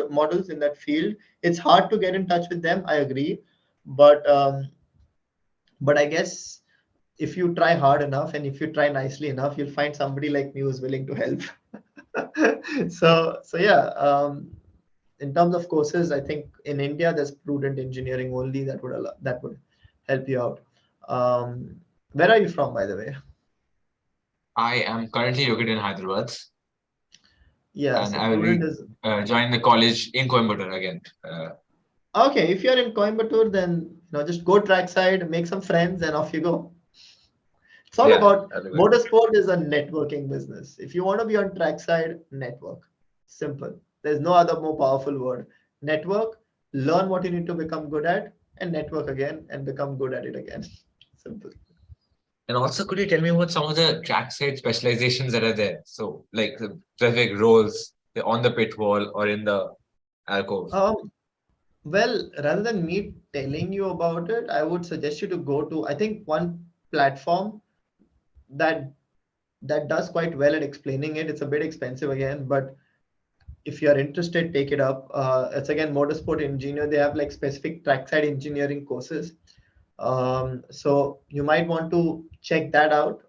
[SPEAKER 2] models in that field. It's hard to get in touch with them, I agree, but I guess if you try hard enough and if you try nicely enough, you'll find somebody like me who's willing to help. So yeah, in terms of courses, I think in India there's Prudent Engineering only that would help you out. Where are you from, by the way?
[SPEAKER 9] I am currently located in Hyderabad,
[SPEAKER 2] Yeah,
[SPEAKER 9] and
[SPEAKER 2] so
[SPEAKER 9] I will
[SPEAKER 2] Prudent
[SPEAKER 9] be
[SPEAKER 2] is
[SPEAKER 9] joining the college in Coimbatore again.
[SPEAKER 2] okay. If you're in Coimbatore, then just go trackside, make some friends, and off you go. It's all
[SPEAKER 9] Yeah,
[SPEAKER 2] about
[SPEAKER 9] that'll be good.
[SPEAKER 2] motorsport is a networking business. If you want to be on trackside, network. Simple. There's no other more powerful word. Network, learn what you need to become good at, and network again and become good at it again. Simple.
[SPEAKER 9] And also, could you tell me about some of the trackside specializations that are there? So, like the specific roles on the pit wall or in the alcove.
[SPEAKER 2] Well, rather than me telling you about it, I would suggest you to go to, I think, one platform that does quite well at explaining it. It's a bit expensive again, but if you're interested, take it up. It's again Motorsport Engineer. They have like specific trackside engineering courses. So you might want to check that out,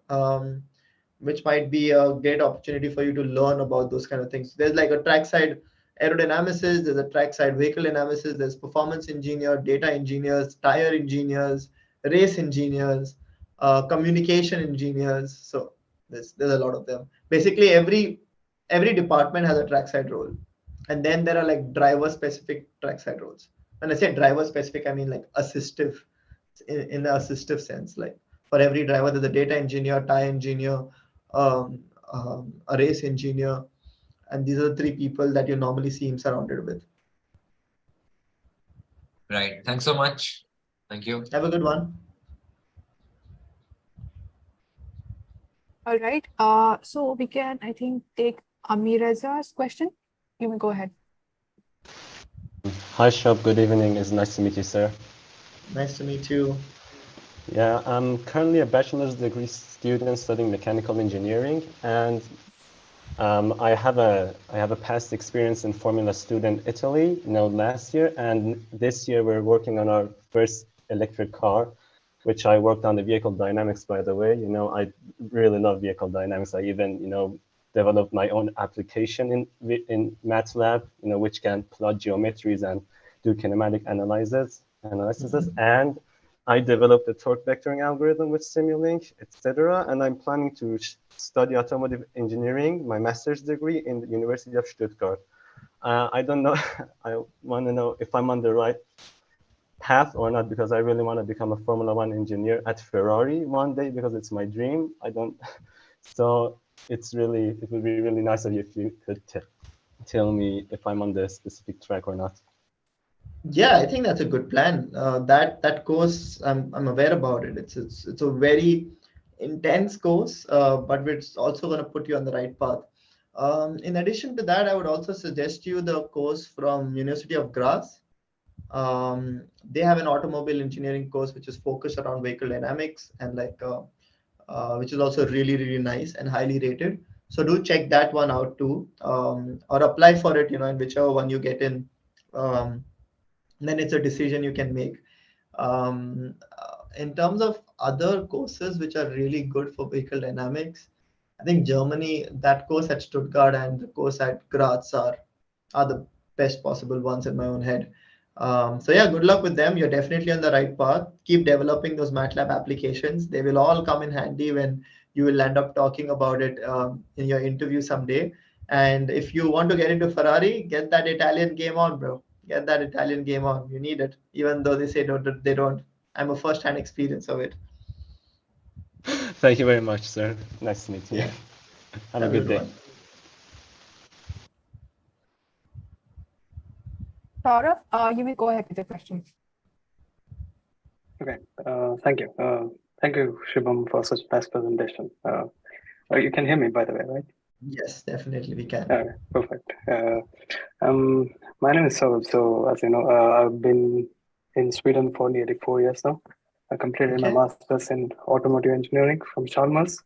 [SPEAKER 2] which might be a great opportunity for you to learn about those kind of things. There's like a trackside aerodynamicist, there's a trackside vehicle analysis, there's performance engineer, data engineers, tire engineers, race engineers, communication engineers. So there's a lot of them. Basically, every department has a trackside role, and then there are like driver specific trackside roles. When I say driver specific, I mean like assistive, in the assistive sense. Like for every driver, there's a data engineer, tire engineer, a race engineer, and these are the three people that you normally see him surrounded with.
[SPEAKER 9] Right. Thanks so much. Thank you.
[SPEAKER 2] Have a good one.
[SPEAKER 1] All right. So we can, I think, take Amiraza's question. You may go ahead.
[SPEAKER 10] Hi, Shub. Good evening. It's nice to meet you, sir.
[SPEAKER 2] Nice to meet you.
[SPEAKER 10] Yeah, I'm currently a bachelor's degree student studying mechanical engineering, and I have a past experience in Formula Student Italy, last year, and this year we're working on our first electric car, which I worked on the vehicle dynamics, by the way. I really love vehicle dynamics. I even, developed my own application in MATLAB, which can plot geometries and do kinematic analysis, and I developed a torque vectoring algorithm with Simulink, etc. And I'm planning to study automotive engineering, my master's degree in the University of Stuttgart. I don't know, I want to know if I'm on the right path or not, because I really want to become a Formula One engineer at Ferrari one day, because it's my dream. So it would be really nice of you if you could tell me if I'm on the specific track or not.
[SPEAKER 2] Yeah, I think that's a good plan. That course, I'm aware about it. It's a very intense course, but it's also going to put you on the right path. In addition to that, I would also suggest you the course from University of Graz. They have an automobile engineering course which is focused around vehicle dynamics, and which is also really, really nice and highly rated. So do check that one out too, or apply for it, in whichever one you get in. Then it's a decision you can make. In terms of other courses which are really good for vehicle dynamics, I think Germany, that course at Stuttgart and the course at Graz are the best possible ones in my own head. So yeah, good luck with them. You're definitely on the right path. Keep developing those MATLAB applications. They will all come in handy when you will end up talking about it in your interview someday. And if you want to get into Ferrari, get that Italian game on, bro. Get that Italian game on. You need it, even though they say they don't. I'm a first-hand experience of it.
[SPEAKER 10] Thank you very much, sir. Nice to meet you.
[SPEAKER 2] Yeah.
[SPEAKER 10] Have a good day.
[SPEAKER 2] One.
[SPEAKER 1] Saurav, you may go ahead with the question.
[SPEAKER 11] Okay, thank you. Thank you, Shubham, for such a nice presentation. You can hear me, by the way, right?
[SPEAKER 2] Yes, definitely we can.
[SPEAKER 11] Perfect. My name is Saurav. So, as you know, I've been in Sweden for nearly 4 years now. I completed my master's in automotive engineering from Chalmers,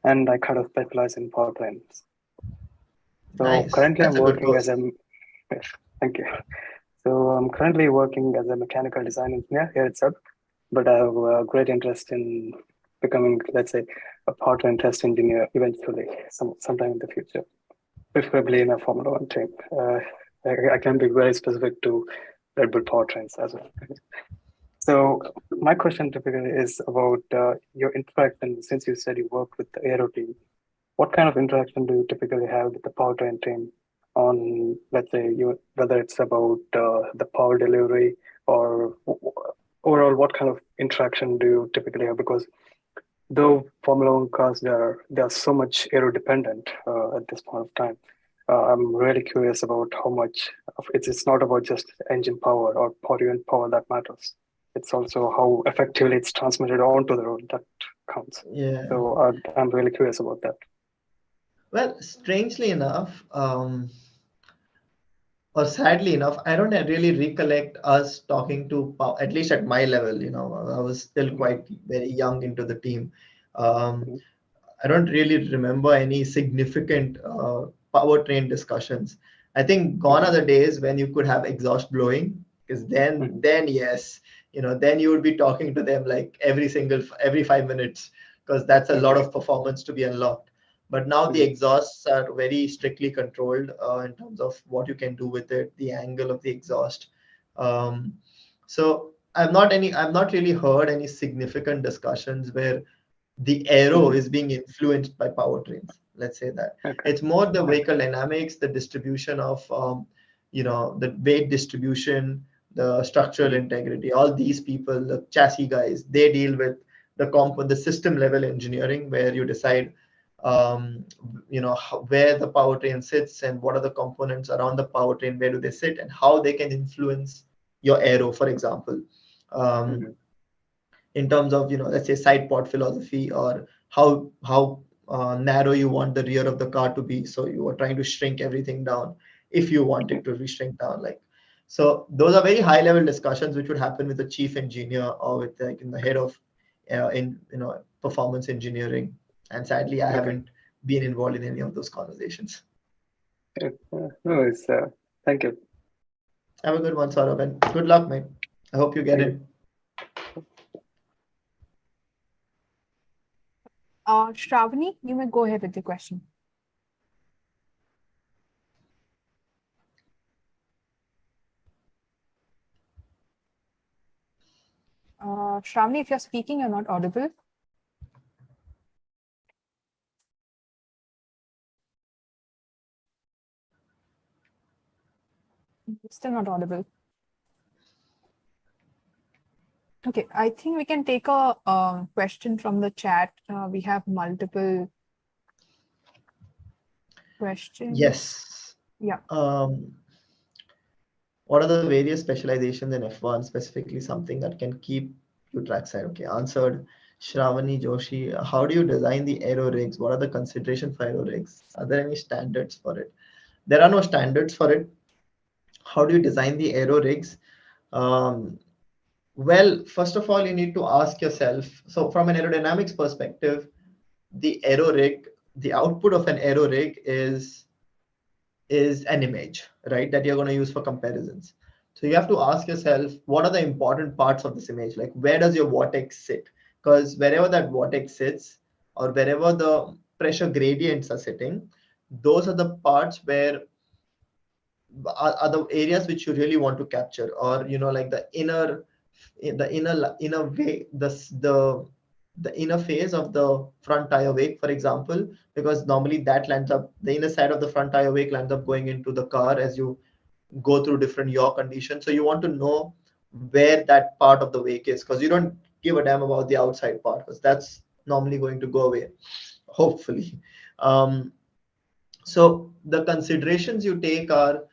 [SPEAKER 11] and I kind of specialize in powertrains. So
[SPEAKER 2] nice.
[SPEAKER 11] Currently
[SPEAKER 2] That's
[SPEAKER 11] I'm working as a, thank you. So I'm currently working as a mechanical design engineer here itself, but I have a great interest in becoming, let's say, a powertrain test engineer eventually, sometime in the future, preferably in a Formula One team. I can be very specific to RedBull powertrains as well. So my question typically is about your interaction. Since you said you work with the Aero team, what kind of interaction do you typically have with the powertrain team on, let's say, whether it's about the power delivery or overall, what kind of interaction do you typically have? Because though Formula One cars, they are so much aero dependent at this point of time. I'm really curious about how much it's not about just engine power or power unit power that matters. It's also how effectively it's transmitted onto the road that counts.
[SPEAKER 2] Yeah.
[SPEAKER 11] So I'm really curious about that.
[SPEAKER 2] Well, strangely enough, or sadly enough, I don't really recollect us talking to, at least at my level, I was still quite very young into the team. I don't really remember any significant powertrain discussions. I think gone are the days when you could have exhaust blowing, because then yes, then you would be talking to them like every 5 minutes, because that's a lot of performance to be unlocked. But now the exhausts are very strictly controlled in terms of what you can do with it, the angle of the exhaust. So I've not really heard any significant discussions where the aero is being influenced by powertrains. Let's say that. It's more the vehicle dynamics, the distribution of the weight distribution, the structural integrity. All these people, the chassis guys, they deal with the system level engineering, where you decide where the powertrain sits and what are the components around the powertrain, where do they sit, and how they can influence your aero, for example. In terms of let's say side pod philosophy, or how narrow you want the rear of the car to be, so you are trying to shrink everything down if you want it to shrink down. So those are very high level discussions which would happen with the chief engineer or with in the head of performance engineering, and sadly I haven't been involved in any of those conversations.
[SPEAKER 11] No, it's thank you.
[SPEAKER 2] Have a good one, Saurabh, and good luck, mate. I hope you get it.
[SPEAKER 1] Shravani, you may go ahead with the question. Shravani, if you're speaking, you're not audible. Still not audible. Okay, I think we can take a question from the chat. We have multiple questions.
[SPEAKER 2] Yes.
[SPEAKER 1] Yeah.
[SPEAKER 2] What are the various specializations in F1, specifically something that can keep you trackside? Okay, answered. Shravani Joshi, how do you design the aero rigs? What are the considerations for aero rigs? Are there any standards for it? There are no standards for it. How do you design the aero rigs? Well, first of all, you need to ask yourself. So from an aerodynamics perspective, the aero rig, the output of an aero rig is an image, right, that you're going to use for comparisons. So you have to ask yourself, what are the important parts of this image? Like, where does your vortex sit? Because wherever that vortex sits, or wherever the pressure gradients are sitting, those are the parts where are the areas which you really want to capture, or like the inner way, the inner phase of the front tire wake, for example, because normally that lands up, the inner side of the front tire wake lands up going into the car as you go through different yaw conditions. So you want to know where that part of the wake is, because you don't give a damn about the outside part, because that's normally going to go away, hopefully. So the considerations you take are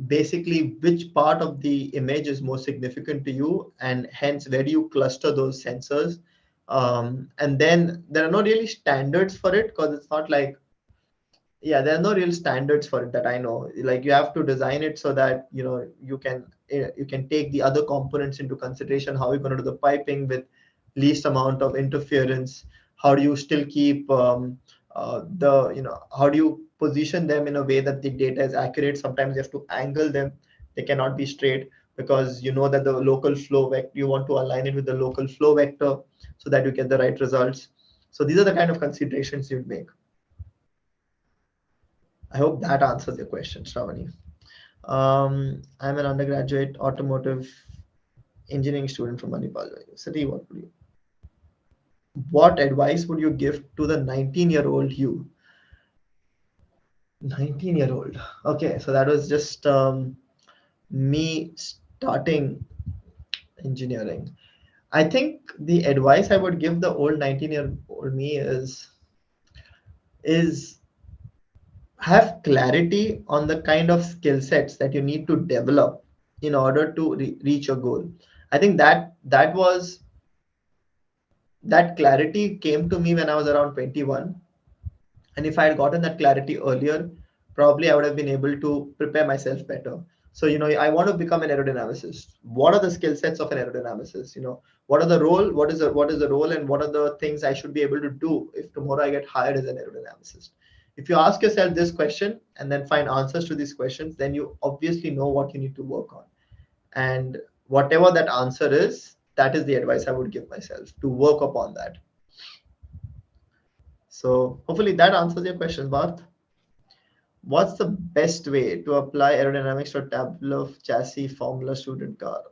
[SPEAKER 2] basically which part of the image is more significant to you, and hence where do you cluster those sensors. And then there are no really standards for it, because it's not like, there are no real standards for it that I know. Like, you have to design it so that you can take the other components into consideration. How you're going to do the piping with least amount of interference? How do you still keep how do you position them in a way that the data is accurate? Sometimes you have to angle them; they cannot be straight, because that the local flow vector, you want to align it with the local flow vector so that you get the right results. So these are the kind of considerations you'd make. I hope that answers your question, Shravani. I'm an undergraduate automotive engineering student from Manipal University. What advice would you give to the 19-year-old you? 19-year-old. Okay, so that was just me starting engineering. I think the advice I would give the old 19-year-old me is have clarity on the kind of skill sets that you need to develop in order to reach your goal. I think that clarity came to me when I was around 21. And if I had gotten that clarity earlier, probably I would have been able to prepare myself better. So, I want to become an aerodynamicist. What are the skill sets of an aerodynamicist? What are the role? What is the role, and what are the things I should be able to do if tomorrow I get hired as an aerodynamicist? If you ask yourself this question and then find answers to these questions, then you obviously know what you need to work on. And whatever that answer is, that is the advice I would give myself, to work upon that. So hopefully that answers your question, Bart. What's the best way to apply aerodynamics to a tableau chassis Formula student car?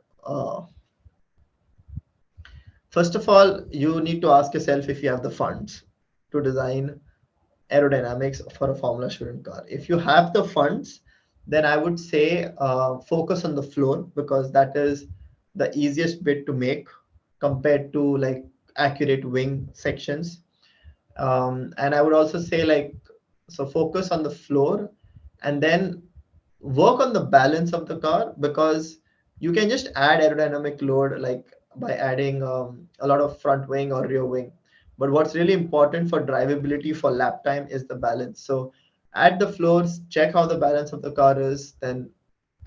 [SPEAKER 2] First of all, you need to ask yourself if you have the funds to design aerodynamics for a Formula student car. If you have the funds, then I would say focus on the floor, because that is the easiest bit to make compared to like accurate wing sections. And I would also say like, so focus on the floor and then work on the balance of the car, because you can just add aerodynamic load like by adding a lot of front wing or rear wing. But what's really important for drivability for lap time is the balance. So add the floors, check how the balance of the car is, then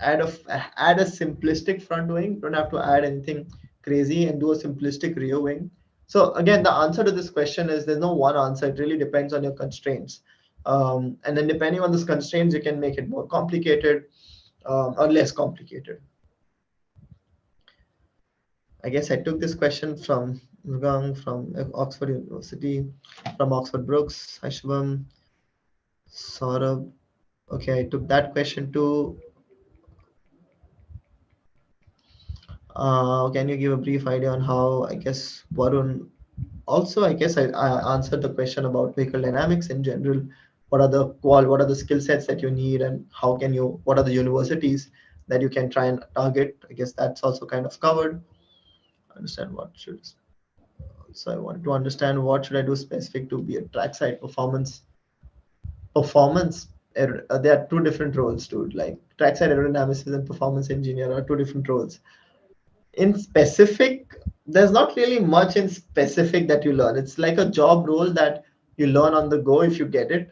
[SPEAKER 2] add a simplistic front wing. Don't have to add anything crazy, and do a simplistic rear wing. So again, the answer to this question is there's no one answer. It really depends on your constraints. And then depending on those constraints, you can make it more complicated or less complicated. I guess I took this question from Mugang from Oxford University, from Oxford Brooks. Hi, Shubham. Saurabh. Okay, I took that question too. Can you give a brief idea on how, I guess, Varun, also, I guess I answered the question about vehicle dynamics in general. What are the skill sets that you need, and what are the universities that you can try and target? I guess that's also kind of covered. Understand what should, so I want to understand what should I do specific to be a trackside performance. There are two different roles, dude. Like trackside aerodynamics and performance engineer are two different roles. In specific, there's not really much in specific that you learn. It's like a job role that you learn on the go if you get it.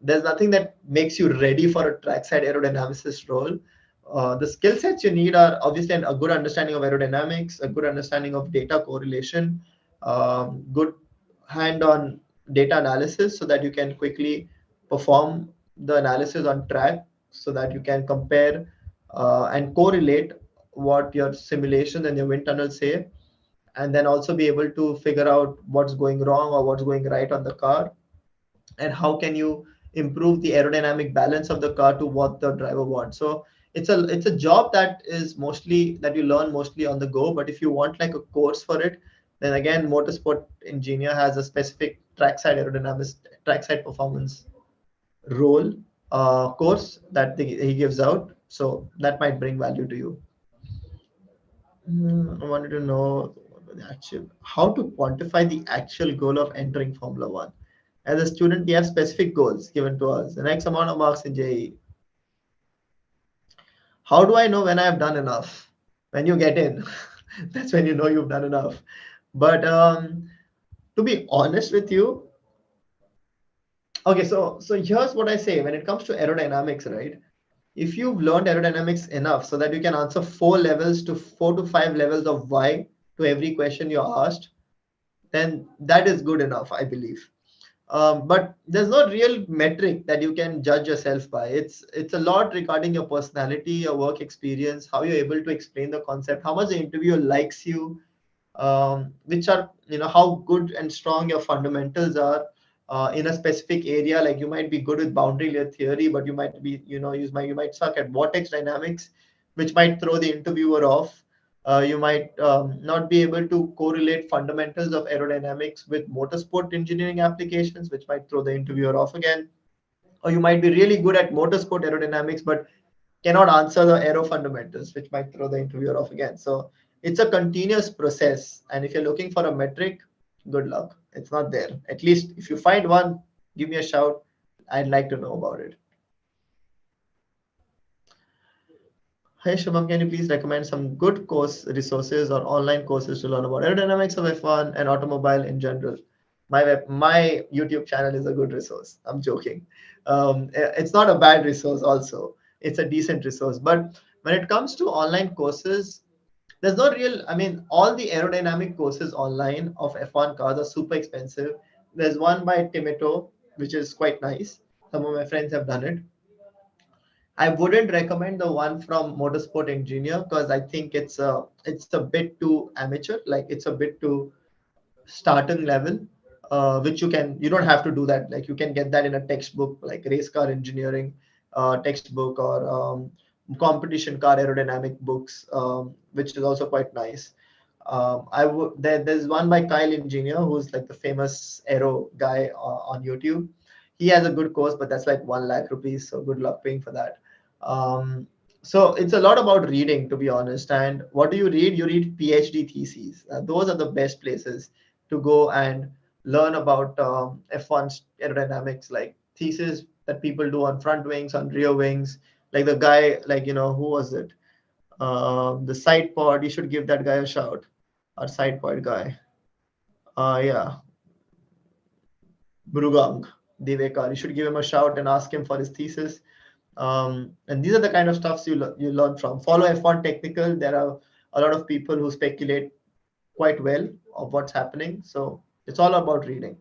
[SPEAKER 2] There's nothing that makes you ready for a trackside aerodynamicist role. The skill sets you need are obviously a good understanding of aerodynamics, a good understanding of data correlation, good hand on data analysis so that you can quickly perform the analysis on track, so that you can compare and correlate what your simulation and your wind tunnel say, and then also be able to figure out what's going wrong or what's going right on the car, and how can you improve the aerodynamic balance of the car to what the driver wants. So it's a job that you learn mostly on the go. But if you want like a course for it, then again, motorsport engineer has a specific trackside performance role course that he gives out, so that might bring value to you. I wanted to know how to quantify the actual goal of entering Formula One. As a student, we have specific goals given to us, the X amount of marks in JEE. How do I know when I have done enough? When you get in, that's when you know you've done enough. But to be honest with you, okay, so here's what I say when it comes to aerodynamics, right? If you've learned aerodynamics enough so that you can answer 4 to 5 levels of why to every question you're asked, then that is good enough, I believe. But there's no real metric that you can judge yourself by. It's a lot regarding your personality, your work experience, how you're able to explain the concept, how much the interviewer likes you, which are, how good and strong your fundamentals are. In a specific area, like you might be good with boundary layer theory, but you might be, you might suck at vortex dynamics, which might throw the interviewer off. You might not be able to correlate fundamentals of aerodynamics with motorsport engineering applications, which might throw the interviewer off again. Or you might be really good at motorsport aerodynamics, but cannot answer the aero fundamentals, which might throw the interviewer off again. So it's a continuous process. And if you're looking for a metric, good luck. It's not there. At least if you find one, give me a shout. I'd like to know about it. Hey Shubham, can you please recommend some good course resources or online courses to learn about aerodynamics of F1 and automobile in general? My YouTube channel is a good resource. I'm joking. It's not a bad resource also. It's a decent resource. But when it comes to online courses, there's no real, all the aerodynamic courses online of F1 cars are super expensive. There's one by Timito, which is quite nice. Some of my friends have done it. I wouldn't recommend the one from Motorsport Engineer because I think it's a bit too amateur. Like it's a bit too starting level, which you don't have to do that. Like you can get that in a textbook, like race car engineering textbook, or competition car aerodynamic books, which is also quite nice. There's one by Kyle Engineer, who's like the famous aero guy on YouTube. He has a good course, but that's like 1 lakh rupees. So good luck paying for that. So it's a lot about reading, to be honest. And what do you read? You read PhD theses. Those are the best places to go and learn about F1 aerodynamics, like thesis that people do on front wings, on rear wings. Like the guy, like, who was it? The side pod, you should give that guy a shout. Our side pod guy. Yeah, Murugang Devekar. You should give him a shout and ask him for his thesis. And these are the kind of stuffs you learn from. Follow F1 Technical. There are a lot of people who speculate quite well of what's happening. So it's all about reading.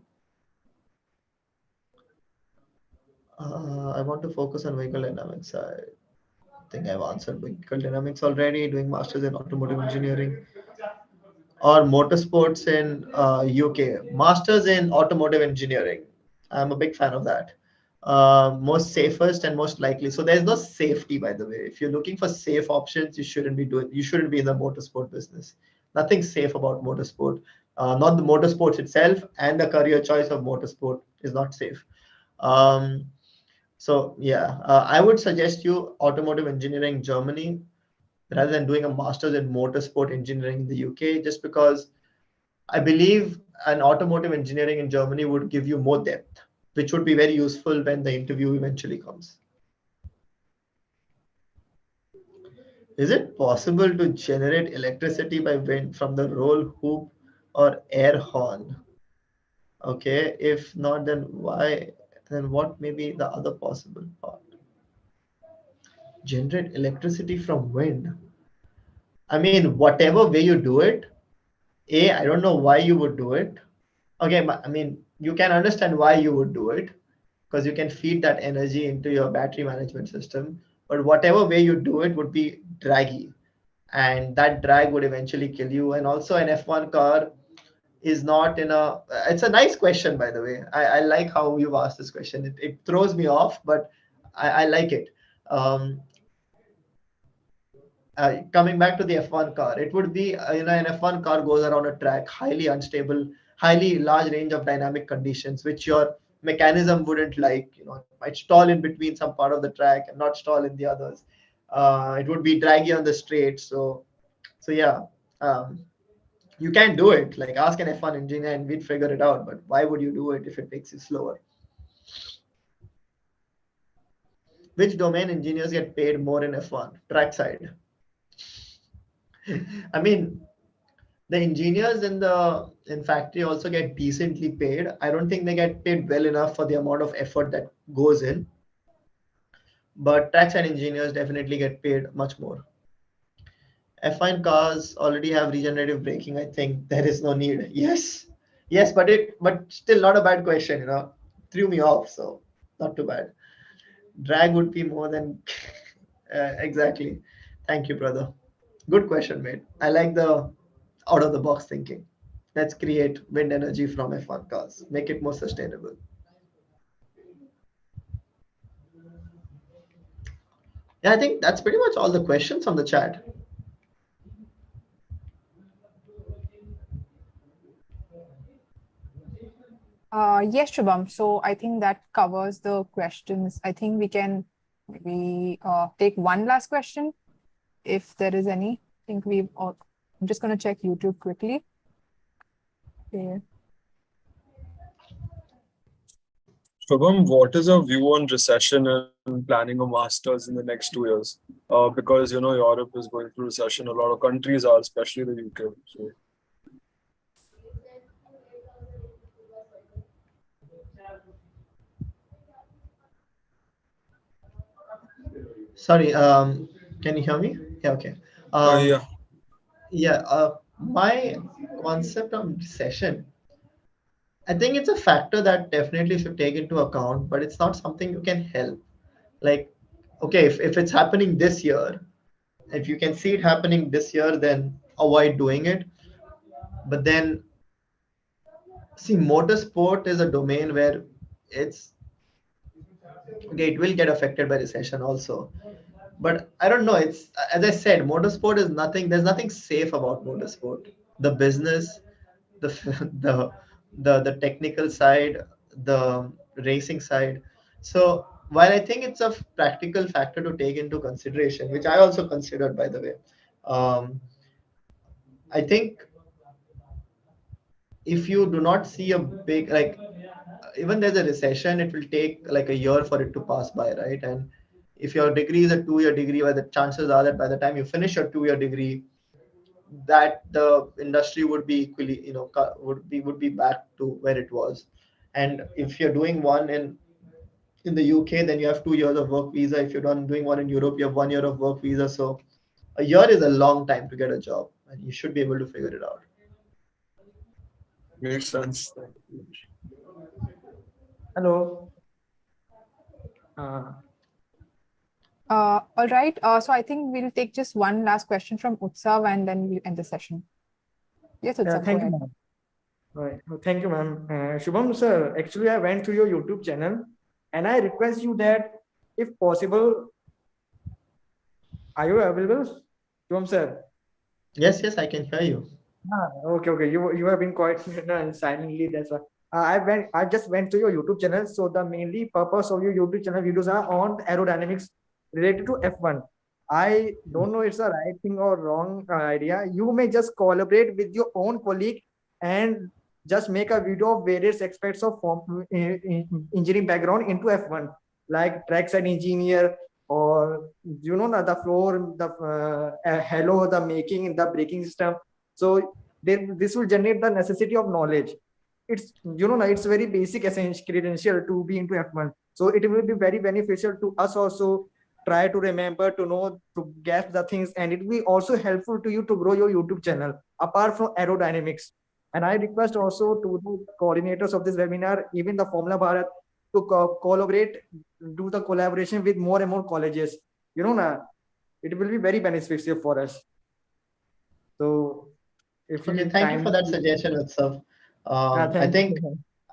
[SPEAKER 2] I want to focus on vehicle dynamics. I think I've answered vehicle dynamics already. Doing masters in automotive engineering or motorsports in UK. Masters in automotive engineering. I'm a big fan of that. Most safest and most likely. So there's no safety, by the way. If you're looking for safe options, you shouldn't be in the motorsport business. Nothing safe about motorsport. Not the motorsports itself, and the career choice of motorsport is not safe. So yeah, I would suggest you automotive engineering Germany rather than doing a master's in motorsport engineering in the UK, just because I believe an automotive engineering in Germany would give you more depth, which would be very useful when the interview eventually comes. Is it possible to generate electricity by wind from the roll hoop or air horn? Okay, if not, then why? Then what may be the other possible part? Generate electricity from wind. I mean, whatever way you do it, I don't know why you would do it. Okay, but I mean, you can understand why you would do it, because you can feed that energy into your battery management system. But whatever way you do it would be draggy, and that drag would eventually kill you. And also, an F1 car is not in a. It's a nice question, by the way. I like how you've asked this question. It throws me off, but I like it. Coming back to the F1 car, it would be, an F1 car goes around a track, highly unstable, highly large range of dynamic conditions, which your mechanism wouldn't like. It might stall in between some part of the track and not stall in the others. It would be draggy on the straight. So yeah, you can do it. Like ask an F1 engineer and we'd figure it out. But why would you do it if it makes you slower? Which domain engineers get paid more in F1? Trackside. I mean, the engineers in factory also get decently paid. I don't think they get paid well enough for the amount of effort that goes in. But trackside engineers definitely get paid much more. F1 cars already have regenerative braking. I think there is no need. Yes, but still not a bad question. Threw me off, so not too bad. Drag would be more than exactly. Thank you, brother. Good question, mate. I like the out of the box thinking. Let's create wind energy from F1 cars, make it more sustainable. Yeah, I think that's pretty much all the questions on the chat.
[SPEAKER 1] Yes, Shubham. So I think that covers the questions. I think we can maybe take one last question, if there is any. I think I'm just going to check YouTube quickly. Okay.
[SPEAKER 6] Shubham, what is your view on recession and planning a master's in the next 2 years? Because Europe is going through recession. A lot of countries are, especially the UK. So.
[SPEAKER 2] Sorry, can you hear me? Yeah, okay. Yeah. My concept of recession, I think it's a factor that definitely should take into account, but it's not something you can help. Like, okay, if it's happening this year, if you can see it happening this year, then avoid doing it. But then see, motorsport is a domain where it's okay, it will get affected by recession also. But I don't know. It's, as I said, motorsport is nothing. There's nothing safe about motorsport. The business, the the the technical side, the racing side. So while I think it's a practical factor to take into consideration, which I also considered, by the way, um, I think if you do not see a big, like, even there's a recession, it will take like a year for it to pass by, right? And if your degree is a 2-year degree, where the chances are that by the time you finish your 2-year degree, that the industry would be equally, would be back to where it was. And if you're doing one in the UK, then you have 2 years of work visa. If you're done doing one in Europe, you have 1 year of work visa. So a year is a long time to get a job, and you should be able to figure it out.
[SPEAKER 6] Makes sense.
[SPEAKER 3] Hello.
[SPEAKER 1] All right. So I think we'll take just one last question from Utsav and then we'll end the session. Yes, Utsav,
[SPEAKER 3] Thank
[SPEAKER 1] go
[SPEAKER 3] you,
[SPEAKER 1] ahead.
[SPEAKER 3] ma'am. Right. Thank you, ma'am. Shubham, sir, actually, I went to your YouTube channel and I request you that, if possible, are you available, Shubham, sir?
[SPEAKER 2] Yes, I can hear you.
[SPEAKER 3] Okay. You have been quite silently. That's why I just went to your YouTube channel. So the mainly purpose of your YouTube channel videos are on aerodynamics related to F1. I don't know it's a right thing or wrong idea. You may just collaborate with your own colleague and just make a video of various aspects of engineering background into F1, like trackside engineer, or the floor, the halo, the making, the braking system. So this will generate the necessity of knowledge. It's it's very basic essential credential to be into F1. So it will be very beneficial to us also. Try to remember, to know, to get the things, and it will be also helpful to you to grow your YouTube channel apart from aerodynamics. And I request also to the coordinators of this webinar, even the Formula Bharat, to collaborate, do the collaboration with more and more colleges. It will be very beneficial for us. So if
[SPEAKER 2] Okay, thank you for that suggestion, Utsav.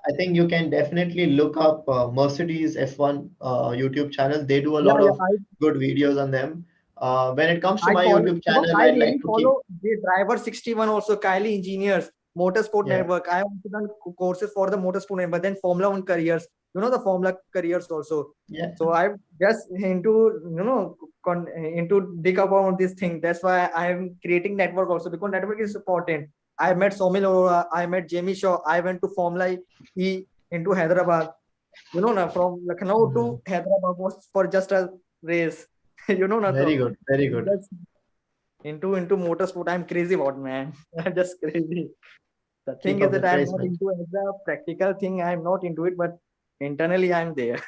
[SPEAKER 2] I think you can definitely look up Mercedes F1 YouTube channel. They do a lot of good videos on them. When it comes to my YouTube channel,
[SPEAKER 3] I
[SPEAKER 2] I'd like to
[SPEAKER 3] follow the Driver 61 also, Kylie Engineers, Motorsport Network. I have also done courses for the Motorsport Network, then Formula 1 careers. The Formula careers also.
[SPEAKER 2] Yeah.
[SPEAKER 3] So I'm just into dig about this thing. That's why I'm creating network also, because network is important. I met Somil Arora, I met Jamie Shaw, I went to Formula E into Hyderabad. From Lucknow to Hyderabad was for just a race.
[SPEAKER 2] Very good, very good.
[SPEAKER 3] Into motorsport, I'm crazy about, man. I'm just crazy. The thing
[SPEAKER 2] Keep
[SPEAKER 3] is
[SPEAKER 2] up
[SPEAKER 3] that
[SPEAKER 2] the
[SPEAKER 3] I'm
[SPEAKER 2] praise,
[SPEAKER 3] not
[SPEAKER 2] man.
[SPEAKER 3] into it. The practical thing, I'm not into it, but internally I'm there.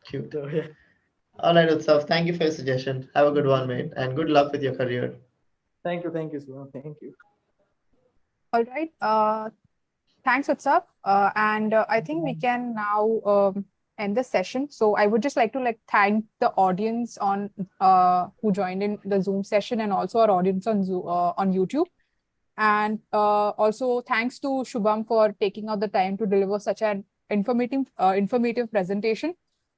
[SPEAKER 2] Cute.
[SPEAKER 3] So, yeah.
[SPEAKER 2] All right, Utsav. Thank you for your suggestion. Have a good one, mate, and good luck with your career.
[SPEAKER 3] Thank you, Sudha. Thank you.
[SPEAKER 1] All right. Thanks, Utsav. And I think we can now end the session. So I would just like to thank the audience on who joined in the Zoom session, and also our audience on on YouTube. And also thanks to Shubham for taking out the time to deliver such an informative presentation.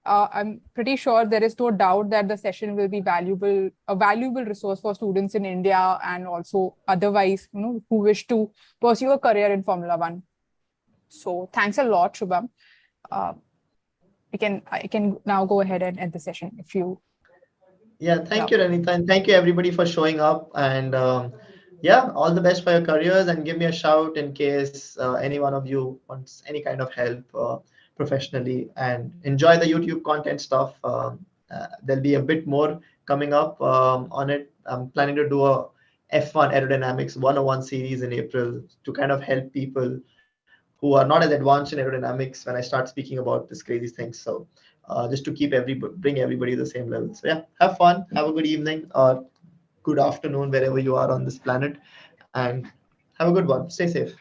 [SPEAKER 1] I'm pretty sure there is no doubt that the session will be a valuable resource for students in India and also otherwise, who wish to pursue a career in Formula One. So thanks a lot, Shubham. I can now go ahead and end the session if you.
[SPEAKER 2] Yeah, thank you, Ranita, and thank you everybody for showing up. And yeah, all the best for your careers, and give me a shout in case any one of you wants any kind of help professionally. And enjoy the YouTube content stuff. There'll be a bit more coming up on it. I'm planning to do a F1 Aerodynamics 101 series in April to kind of help people who are not as advanced in aerodynamics when I start speaking about this crazy things. So just to bring everybody to the same level. So yeah, have fun, have a good evening or good afternoon wherever you are on this planet, and have a good one. Stay safe.